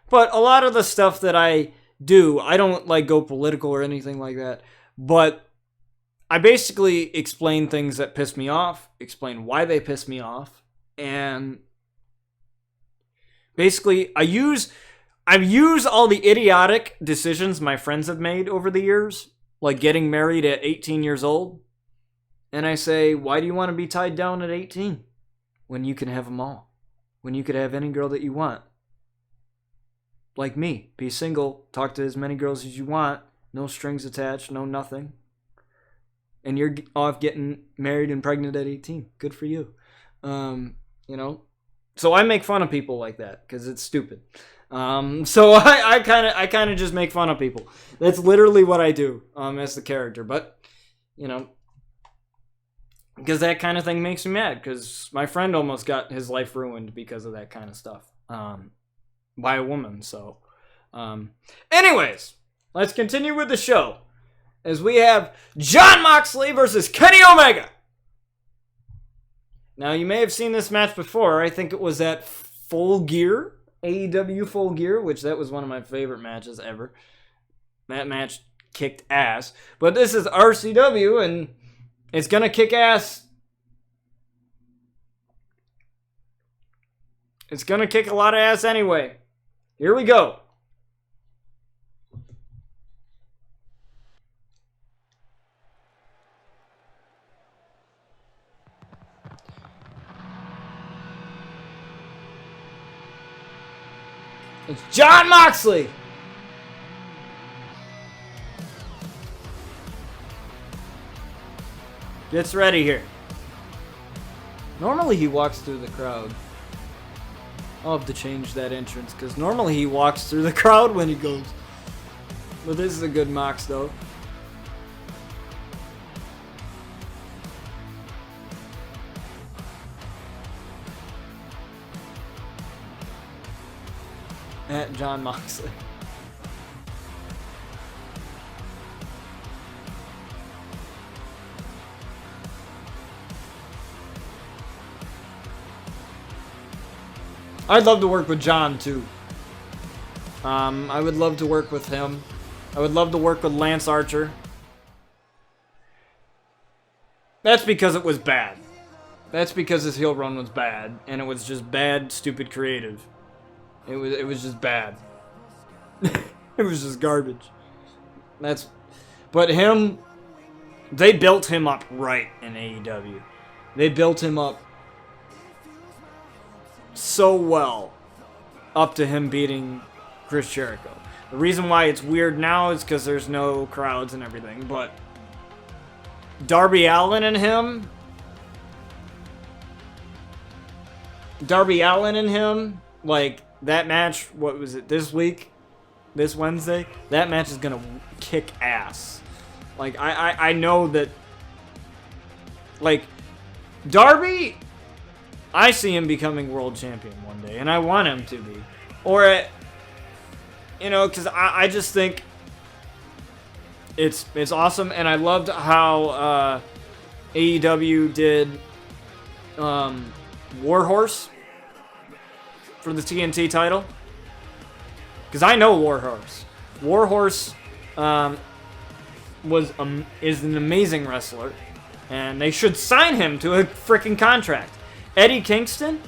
But a lot of the stuff that I do, I don't like go political or anything like that. But I basically explain things that piss me off, explain why they piss me off, and Basically, I use all the idiotic decisions my friends have made over the years, like getting married at 18 years old. And I say, why do you want to be tied down at 18 when you can have them all? When you could have any girl that you want. Like me, be single, talk to as many girls as you want, no strings attached, no nothing. And you're off getting married and pregnant at 18. Good for you. So I make fun of people like that because it's stupid. So I kind of just make fun of people. That's literally what I do as the character. But because that kind of thing makes me mad. Because my friend almost got his life ruined because of that kind of stuff by a woman. So, anyways, let's continue with the show as we have Jon Moxley versus Kenny Omega. Now, you may have seen this match before. I think it was at Full Gear, AEW Full Gear, which that was one of my favorite matches ever. That match kicked ass. But this is RCW, and it's going to kick ass. It's going to kick a lot of ass anyway. Here we go. It's Jon Moxley. Gets ready here. Normally he walks through the crowd. I'll have to change that entrance because normally he walks through the crowd when he goes. But this is a good Mox though. At Jon Moxley. I'd love to work with John too. I would love to work with him. I would love to work with Lance Archer. That's because it was bad. That's because his heel run was bad, and it was just bad, stupid creative. It was just bad. It was just garbage. But him, they built him up right in AEW. They built him up so well up to him beating Chris Jericho. The reason why it's weird now is because there's no crowds and everything, but Darby Allin and him, like, that match, what was it, this week? This Wednesday? That match is gonna kick ass. Like, I know that, like, Darby, I see him becoming world champion one day, and I want him to be. Or, because I just think it's awesome, and I loved how AEW did Warhorse for the TNT title, because I know Warhorse. Warhorse is an amazing wrestler, and they should sign him to a freaking contract. Eddie Kingston,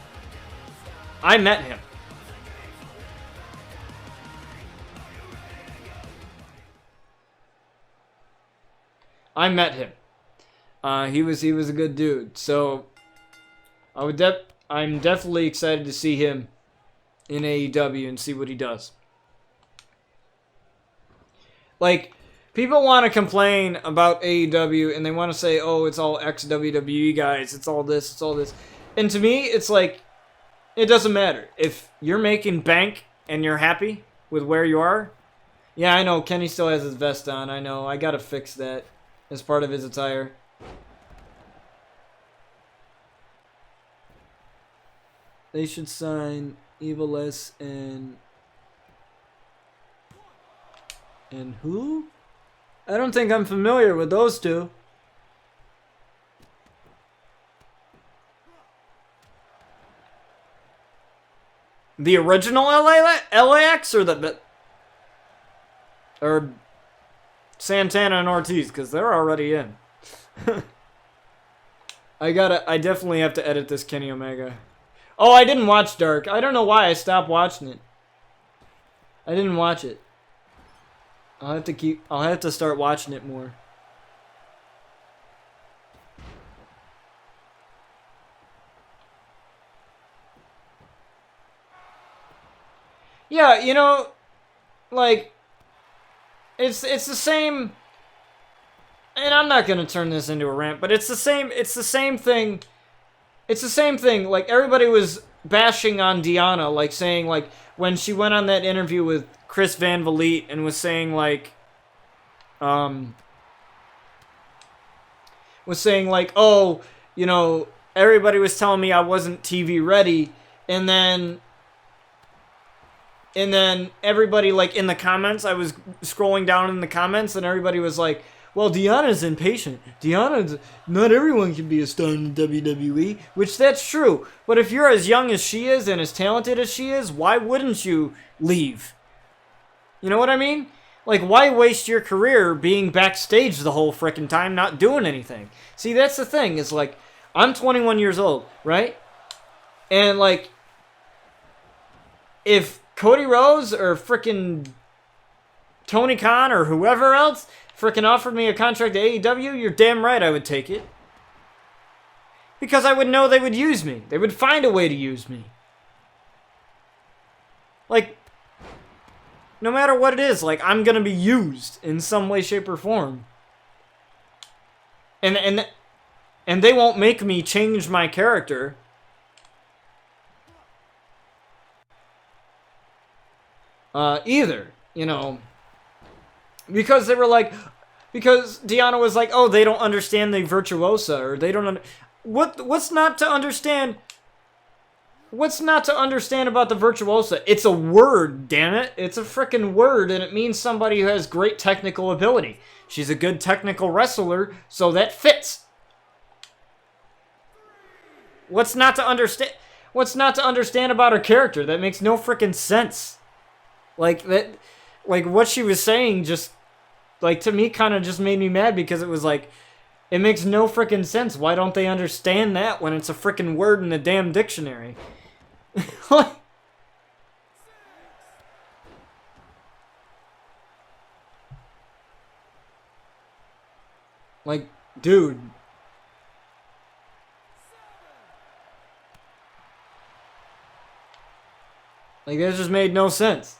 I met him. He was a good dude. So I'm definitely excited to see him in AEW and see what he does. Like, people want to complain about AEW and they want to say, oh, it's all ex-WWE guys, it's all this, it's all this. And to me, it's like, it doesn't matter. If you're making bank and you're happy with where you are, yeah, I know, Kenny still has his vest on, I know, I gotta fix that as part of his attire. They should sign Evil S and who? I don't think I'm familiar with those two. The original LAX or Santana and Ortiz, because they're already in. I definitely have to edit this Kenny Omega. Oh, I didn't watch Dark. I don't know why I stopped watching it. I didn't watch it. I'll have to start watching it more. Yeah, you know, like, it's the same, and I'm not gonna turn this into a rant, but it's the same thing. It's the same thing. Like, everybody was bashing on Deanna, like, saying, like, when she went on that interview with Chris Van Vliet and was saying, like, oh, you know, everybody was telling me I wasn't TV ready, and then everybody, like, in the comments, I was scrolling down in the comments, and everybody was like, well, Deanna's impatient. Not everyone can be a star in the WWE, which that's true. But if you're as young as she is and as talented as she is, why wouldn't you leave? You know what I mean? Like, why waste your career being backstage the whole frickin' time, not doing anything? See, that's the thing, is like, I'm 21 years old, right? And, like, if Cody Rhodes or frickin' Tony Khan or whoever else frickin' offered me a contract to AEW, you're damn right I would take it. Because I would know they would use me. They would find a way to use me. Like, no matter what it is, like, I'm gonna be used in some way, shape, or form. And they won't make me change my character. Either, you know. Because they were like, because Deanna was like, oh, they don't understand the virtuosa, or they don't what's not to understand? What's not to understand about the virtuosa? It's a word, damn it. It's a frickin' word, and it means somebody who has great technical ability. She's a good technical wrestler, so that fits. What's not to understand? What's not to understand about her character? That makes no frickin' sense. Like, that, like, what she was saying just, like, to me, kind of just made me mad, because it was like, it makes no frickin' sense. Why don't they understand that when it's a frickin' word in the damn dictionary? Like, dude. Like, that just made no sense.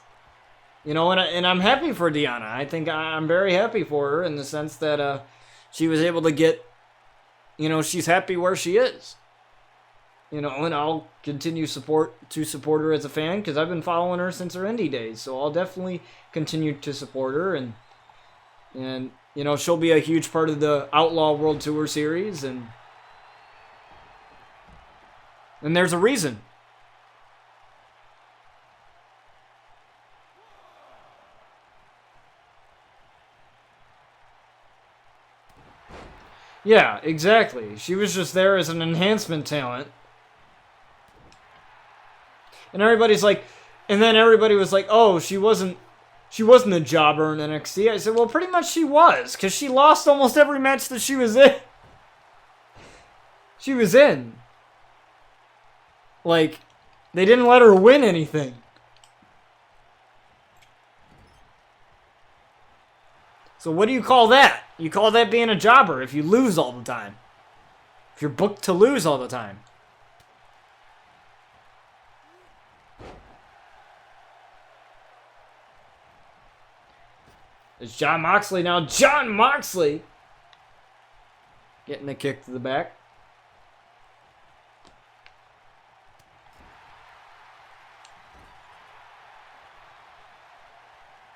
You know, and I'm happy for Deanna. I think I'm very happy for her in the sense that she was able to get, you know, she's happy where she is. You know, and I'll continue to support her as a fan, because I've been following her since her indie days. So I'll definitely continue to support her, and you know, she'll be a huge part of the Outlaw World Tour series, and there's a reason. Yeah, exactly. She was just there as an enhancement talent. And everybody's like, and then everybody was like, oh, she wasn't a jobber in NXT. I said, well, pretty much she was, because she lost almost every match that she was in. She was in. Like, they didn't let her win anything. So what do you call that? You call that being a jobber if you lose all the time. If you're booked to lose all the time. It's Jon Moxley now. Jon Moxley! Getting a kick to the back.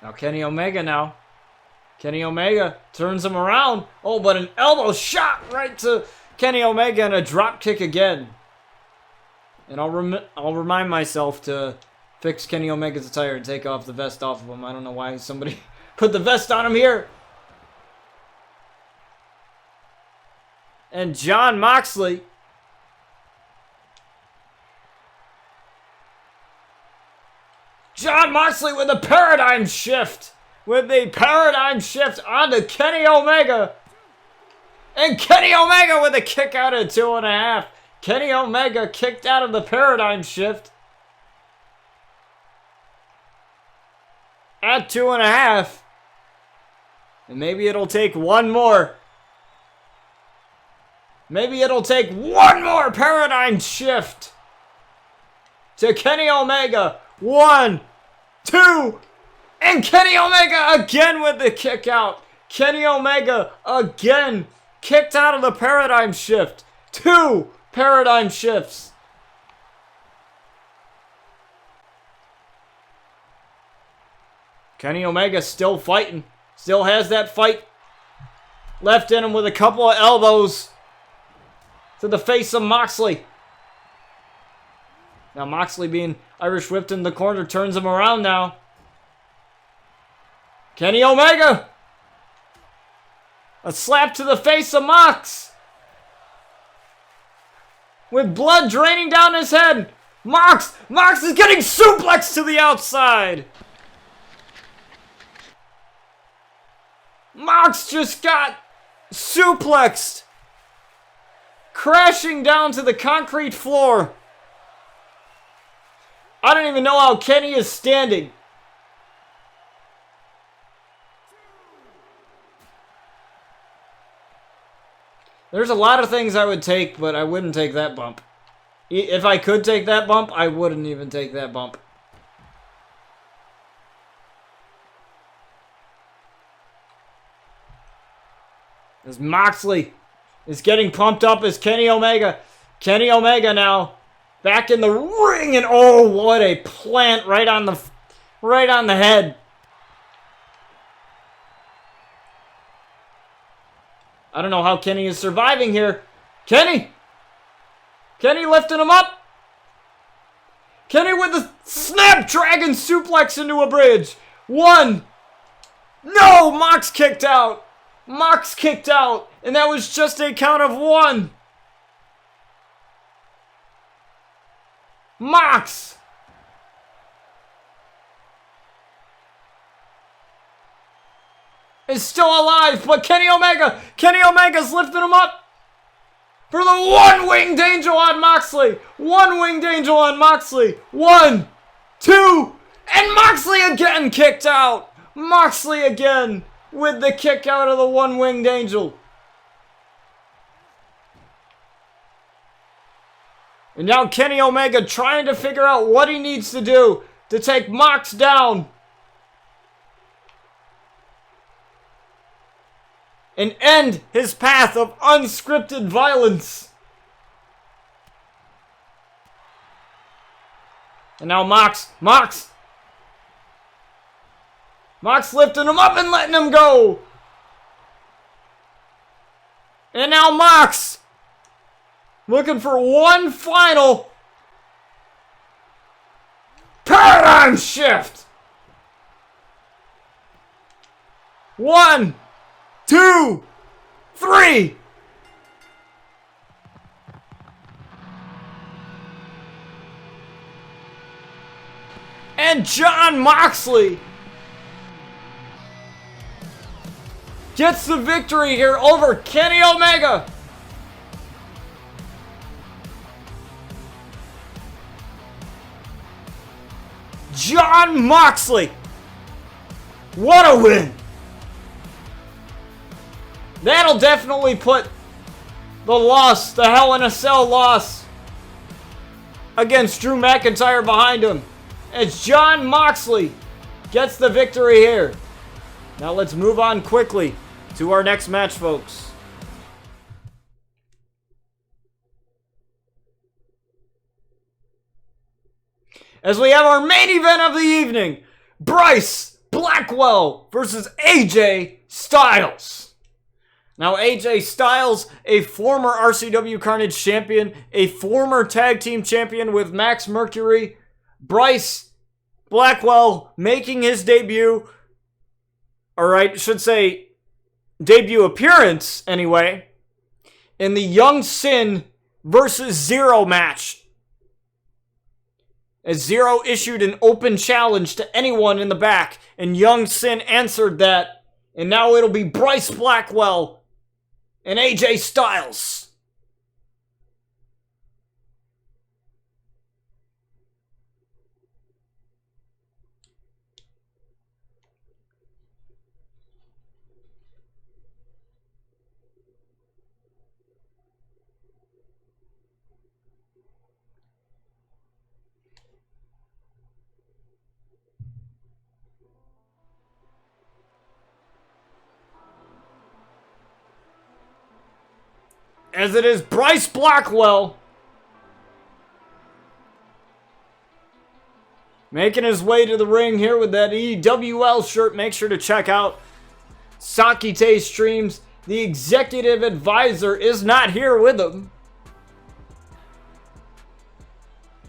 Now Kenny Omega now. Kenny Omega turns him around. Oh, but an elbow shot right to Kenny Omega and a drop kick again. And I'll remind myself to fix Kenny Omega's attire and take off the vest off of him. I don't know why somebody put the vest on him here. And Jon Moxley. Jon Moxley with a paradigm shift. With the paradigm shift onto Kenny Omega. And Kenny Omega with a kick out of 2.5. Kenny Omega kicked out of the paradigm shift. At 2.5. And maybe it'll take one more. Maybe it'll take one more paradigm shift to Kenny Omega. 1, 2, and Kenny Omega again with the kick out. Kenny Omega again kicked out of the paradigm shift. 2 paradigm shifts. Kenny Omega still fighting. Still has that fight left in him with a couple of elbows to the face of Moxley. Now Moxley, being Irish whipped in the corner, turns him around now. Kenny Omega. A slap to the face of Mox. With blood draining down his head. Mox is getting suplexed to the outside. Mox just got suplexed. Crashing down to the concrete floor. I don't even know how Kenny is standing. There's a lot of things I would take, but I wouldn't take that bump. If I could take that bump, I wouldn't even take that bump. As Moxley is getting pumped up as Kenny Omega. Kenny Omega now back in the ring, and oh, what a plant right on the head. I don't know how Kenny is surviving here. Kenny lifting him up. Kenny with the Snapdragon suplex into a bridge. 1. No, Mox kicked out. Mox kicked out, and that was just a count of 1. Mox is still alive, but Kenny Omega's lifting him up for the 1 winged angel on Moxley. 1 winged angel on Moxley. 1, 2, and Moxley again kicked out. Moxley again with the kick out of the 1 winged angel. And now Kenny Omega trying to figure out what he needs to do to take Mox down and end his path of unscripted violence. And now Mox lifting him up and letting him go. And now Mox looking for one final paradigm shift. 1, 2, 3. And Jon Moxley gets the victory here over Kenny Omega. Jon Moxley. What a win. That'll definitely put the Hell in a Cell loss against Drew McIntyre behind him, as Jon Moxley gets the victory here. Now let's move on quickly to our next match, folks. As we have our main event of the evening, Bryce Blackwell versus AJ Styles. Now AJ Styles, a former RCW Carnage champion, a former tag team champion with Max Mercury. Bryce Blackwell making his debut, debut appearance anyway, in the Young Sin versus Zero match. As Zero issued an open challenge to anyone in the back, and Young Sin answered that, and now it'll be Bryce Blackwell and AJ Styles. As it is Bryce Blackwell making his way to the ring here with that EWL shirt. Make sure to check out Sakite streams. The executive advisor is not here with him.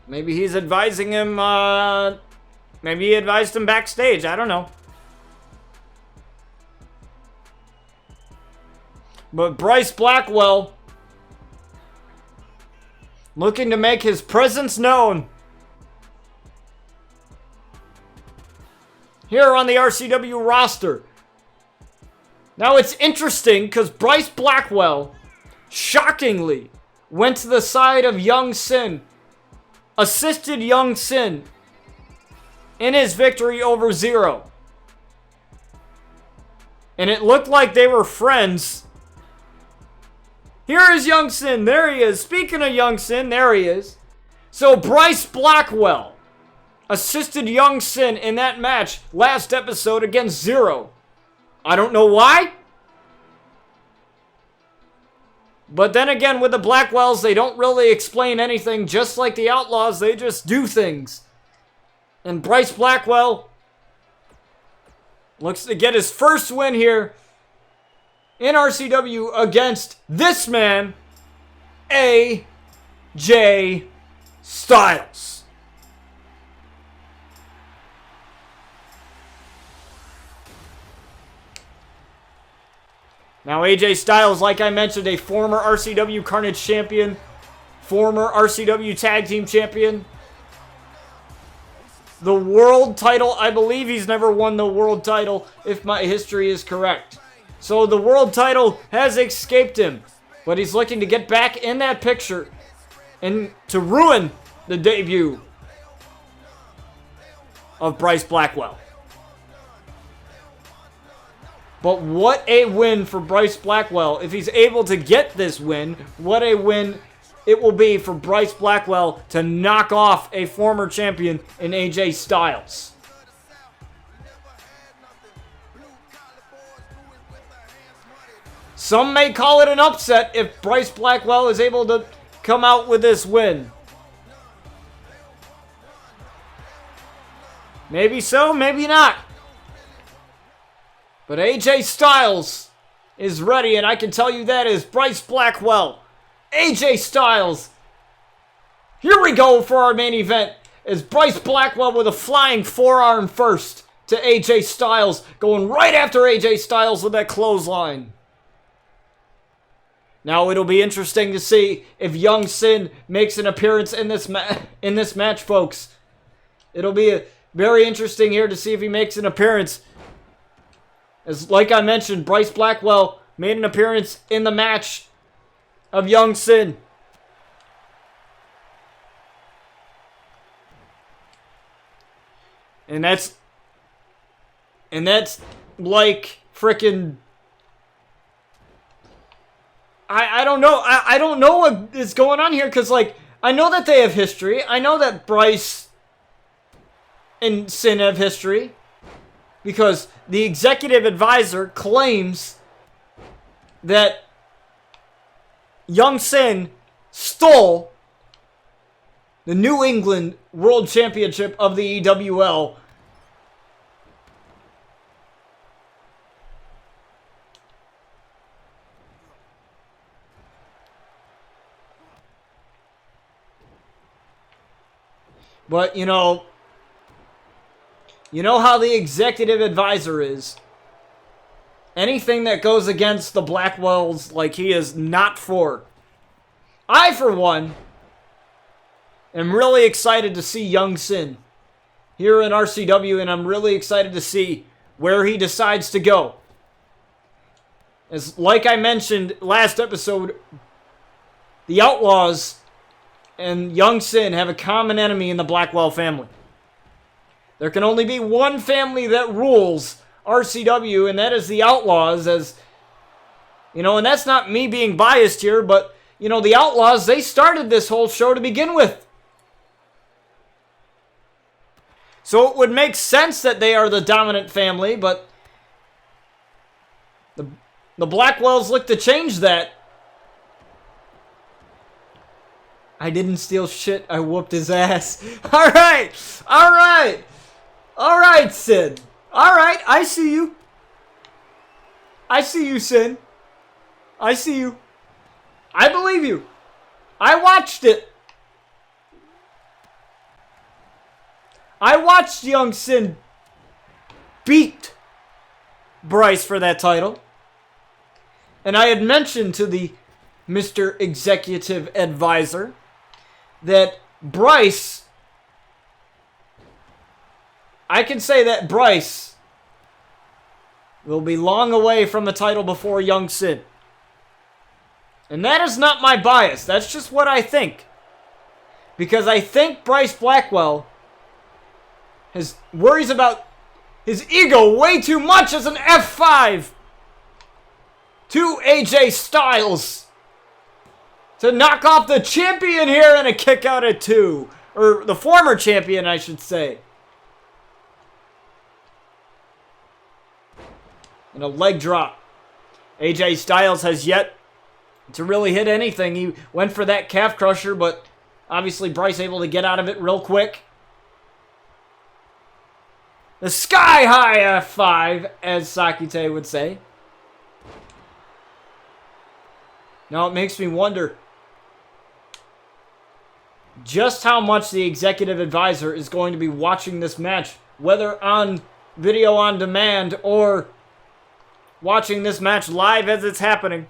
Maybe he's advising him, maybe he advised him backstage. I don't know. But Bryce Blackwell looking to make his presence known here on the RCW roster. Now it's interesting because Bryce Blackwell shockingly went to the side of Young Sin, assisted Young Sin in his victory over Zero. And it looked like they were friends. Here is Young Sin. There he is. Speaking of Young Sin, there he is. So Bryce Blackwell assisted Young Sin in that match last episode against Zero. I don't know why. But then again, with the Blackwells, they don't really explain anything. Just like the Outlaws, they just do things. And Bryce Blackwell looks to get his first win here in RCW against this man, AJ Styles. Now AJ Styles, like I mentioned, a former RCW Carnage champion, former RCW Tag Team champion. The world title, I believe he's never won the world title, if my history is correct. So the world title has escaped him, but he's looking to get back in that picture and to ruin the debut of Bryce Blackwell. But what a win for Bryce Blackwell. If he's able to get this win, what a win it will be for Bryce Blackwell to knock off a former champion in AJ Styles. Some may call it an upset if Bryce Blackwell is able to come out with this win. Maybe so, maybe not. But AJ Styles is ready, and I can tell you that is Bryce Blackwell. AJ Styles. Here we go for our main event. Is Bryce Blackwell with a flying forearm first to AJ Styles. Going right after AJ Styles with that clothesline. Now it'll be interesting to see if Young Sin makes an appearance in this match, folks. It'll be very interesting here to see if he makes an appearance. As like I mentioned, Bryce Blackwell made an appearance in the match of Young Sin. And that's like freaking I don't know. I don't know what is going on here, because like I know that they have history. I know that Bryce and Sin have history, because the executive advisor claims that Young Sin stole the New England World Championship of the EWL. But, you know how the executive advisor is. Anything that goes against the Blackwells, like, he is not for. I, for one, am really excited to see Young Sin here in RCW, and I'm really excited to see where he decides to go. As, like I mentioned last episode, the Outlaws and Young Sin have a common enemy in the Blackwell family. There can only be one family that rules RCW, and that is the Outlaws. As you know, and that's not me being biased here, but you know, the Outlaws, they started this whole show to begin with. So it would make sense that they are the dominant family, but the Blackwells look to change that. I didn't steal shit. I whooped his ass. All right. All right. All right, Sid. All right. I see you. I see you, Sid. I see you. I believe you. I watched it. I watched young Sid beat Bryce for that title. And I had mentioned to the Mr. Executive Advisor that Bryce, I can say that Bryce will be long away from the title before young Sid. And that is not my bias. That's just what I think. Because I think Bryce Blackwell worries about his ego way too much as an F5 to AJ Styles to knock off the champion here and a kick out at 2. Or the former champion, I should say. And a leg drop. AJ Styles has yet to really hit anything. He went for that calf crusher, but obviously Bryce able to get out of it real quick. The sky high F5, as Sakite would say. Now it makes me wonder just how much the executive advisor is going to be watching this match, whether on video on demand or watching this match live as it's happening.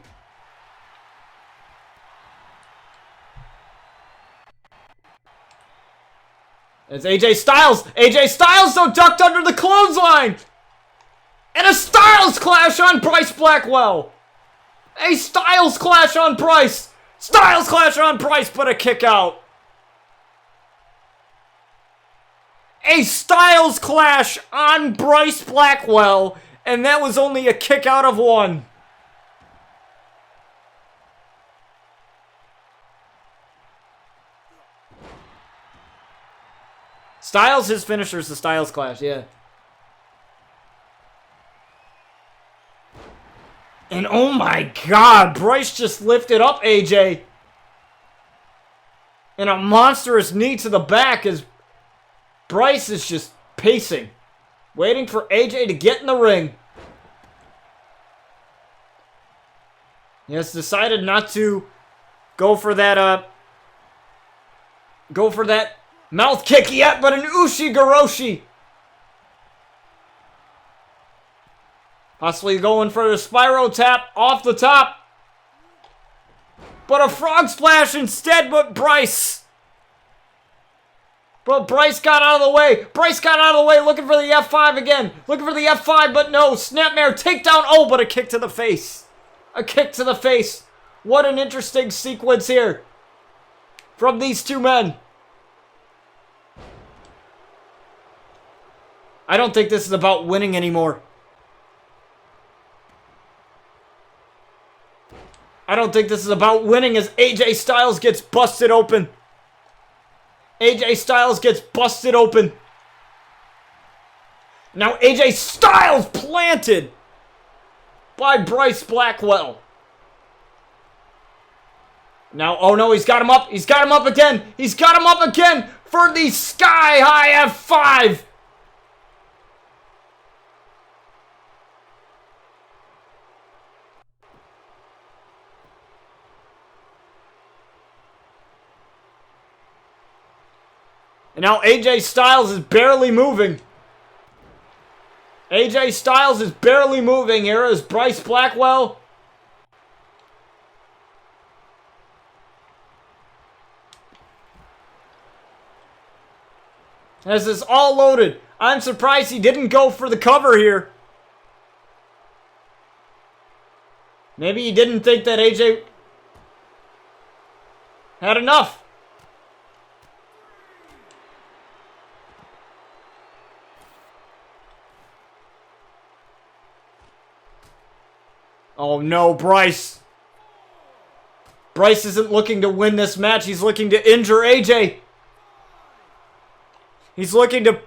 It's AJ Styles. AJ Styles, though, ducked under the clothesline. And a Styles clash on Bryce Blackwell. A Styles clash on Bryce. Styles clash on Bryce, but a kick out. A Styles clash on Bryce Blackwell, and that was only a kick out of 1. Styles, his finisher is the Styles clash, yeah. And oh my god, Bryce just lifted up AJ. And a monstrous knee to the back as Bryce is just pacing, waiting for AJ to get in the ring. He has decided not to go for that mouth kick yet, but an Ushi-Goroshi. Possibly going for a Spyro tap off the top. But a frog splash instead, but Bryce. But Bryce got out of the way. Bryce got out of the way, looking for the F5 again. Looking for the F5, but no. Snapmare takedown. Oh, but a kick to the face. A kick to the face. What an interesting sequence here from these two men. I don't think this is about winning anymore. I don't think this is about winning as AJ Styles gets busted open. AJ Styles gets busted open. Now AJ Styles planted by Bryce Blackwell. Now, oh no, he's got him up. He's got him up again. He's got him up again for the sky high F5. And now AJ Styles is barely moving. AJ Styles is barely moving here as Bryce Blackwell has this all loaded. I'm surprised he didn't go for the cover here. Maybe he didn't think that AJ had enough. Oh no, Bryce. Bryce isn't looking to win this match. He's looking to injure AJ. He's looking to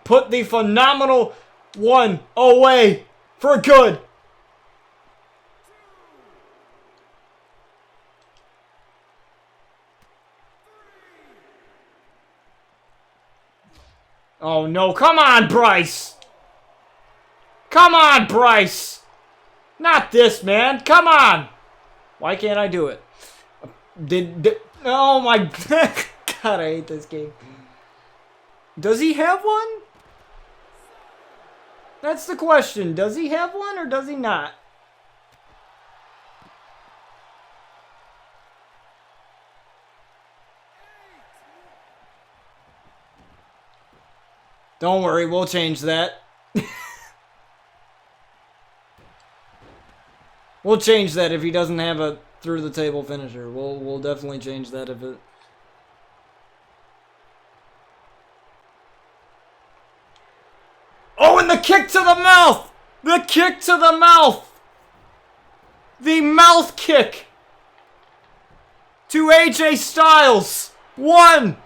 put the phenomenal one away for good. Oh no, come on, Bryce! Come on, Bryce! Not this, man, come on! Why can't I do it? Oh my God, I hate this game. Does he have one? That's the question. Does he have one or does he not? Don't worry, we'll change that. We'll change that if he doesn't have a through the table finisher. We'll definitely change that if it. Oh, and the kick to the mouth! The kick to the mouth! The mouth kick to AJ Styles. 1,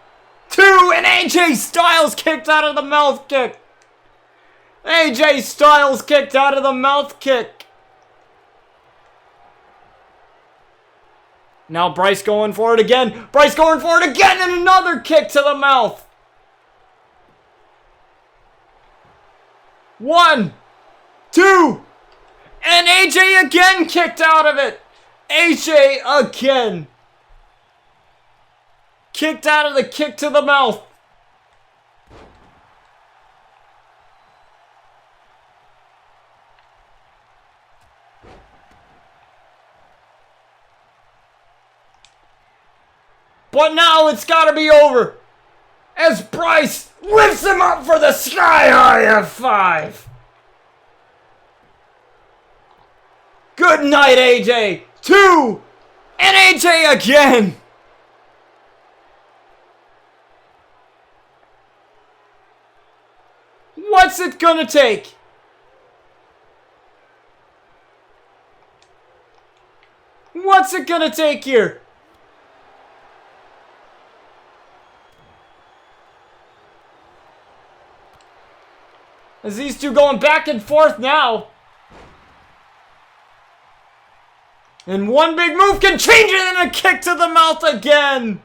2, and AJ Styles kicked out of the mouth kick. AJ Styles kicked out of the mouth kick. Now Bryce going for it again. Bryce going for it again, and another kick to the mouth. 1, 2, and AJ again kicked out of it. AJ again kicked out of the kick to the mouth. But now it's got to be over as Bryce lifts him up for the Sky High F5. Good night, AJ. 2, and AJ again. What's it gonna take? What's it gonna take here? As these two going back and forth now. And one big move can change it, and a kick to the mouth again.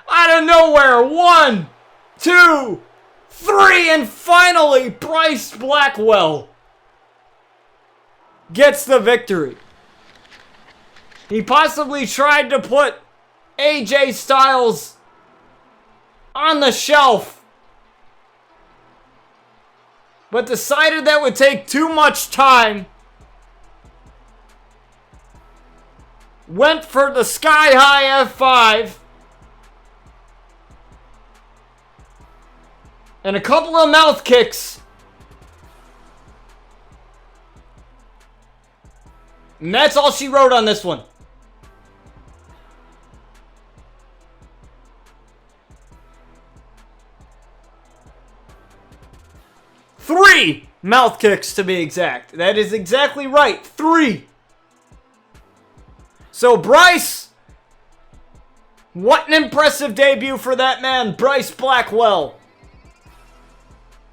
Out of nowhere. 1, 2, 3, and finally Bryce Blackwell gets the victory. He possibly tried to put AJ Styles on the shelf, but decided that would take too much time. Went for the Sky High F5. And a couple of mouth kicks. And that's all she wrote on this one. Three mouth kicks to be exact. That is exactly right. 3. So Bryce, what an impressive debut for that man, Bryce Blackwell.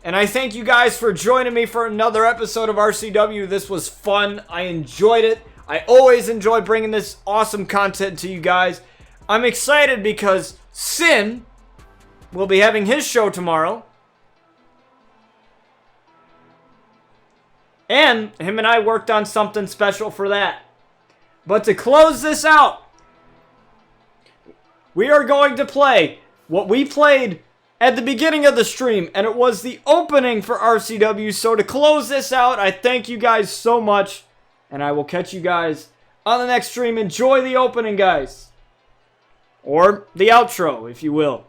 And I thank you guys for joining me for another episode of RCW. This was fun. I enjoyed it. I always enjoy bringing this awesome content to you guys. I'm excited because Sin will be having his show tomorrow. And him and I worked on something special for that. But to close this out, we are going to play what we played at the beginning of the stream, and it was the opening for RCW. So to close this out, I thank you guys so much, and I will catch you guys on the next stream. Enjoy the opening, guys. Or the outro, if you will.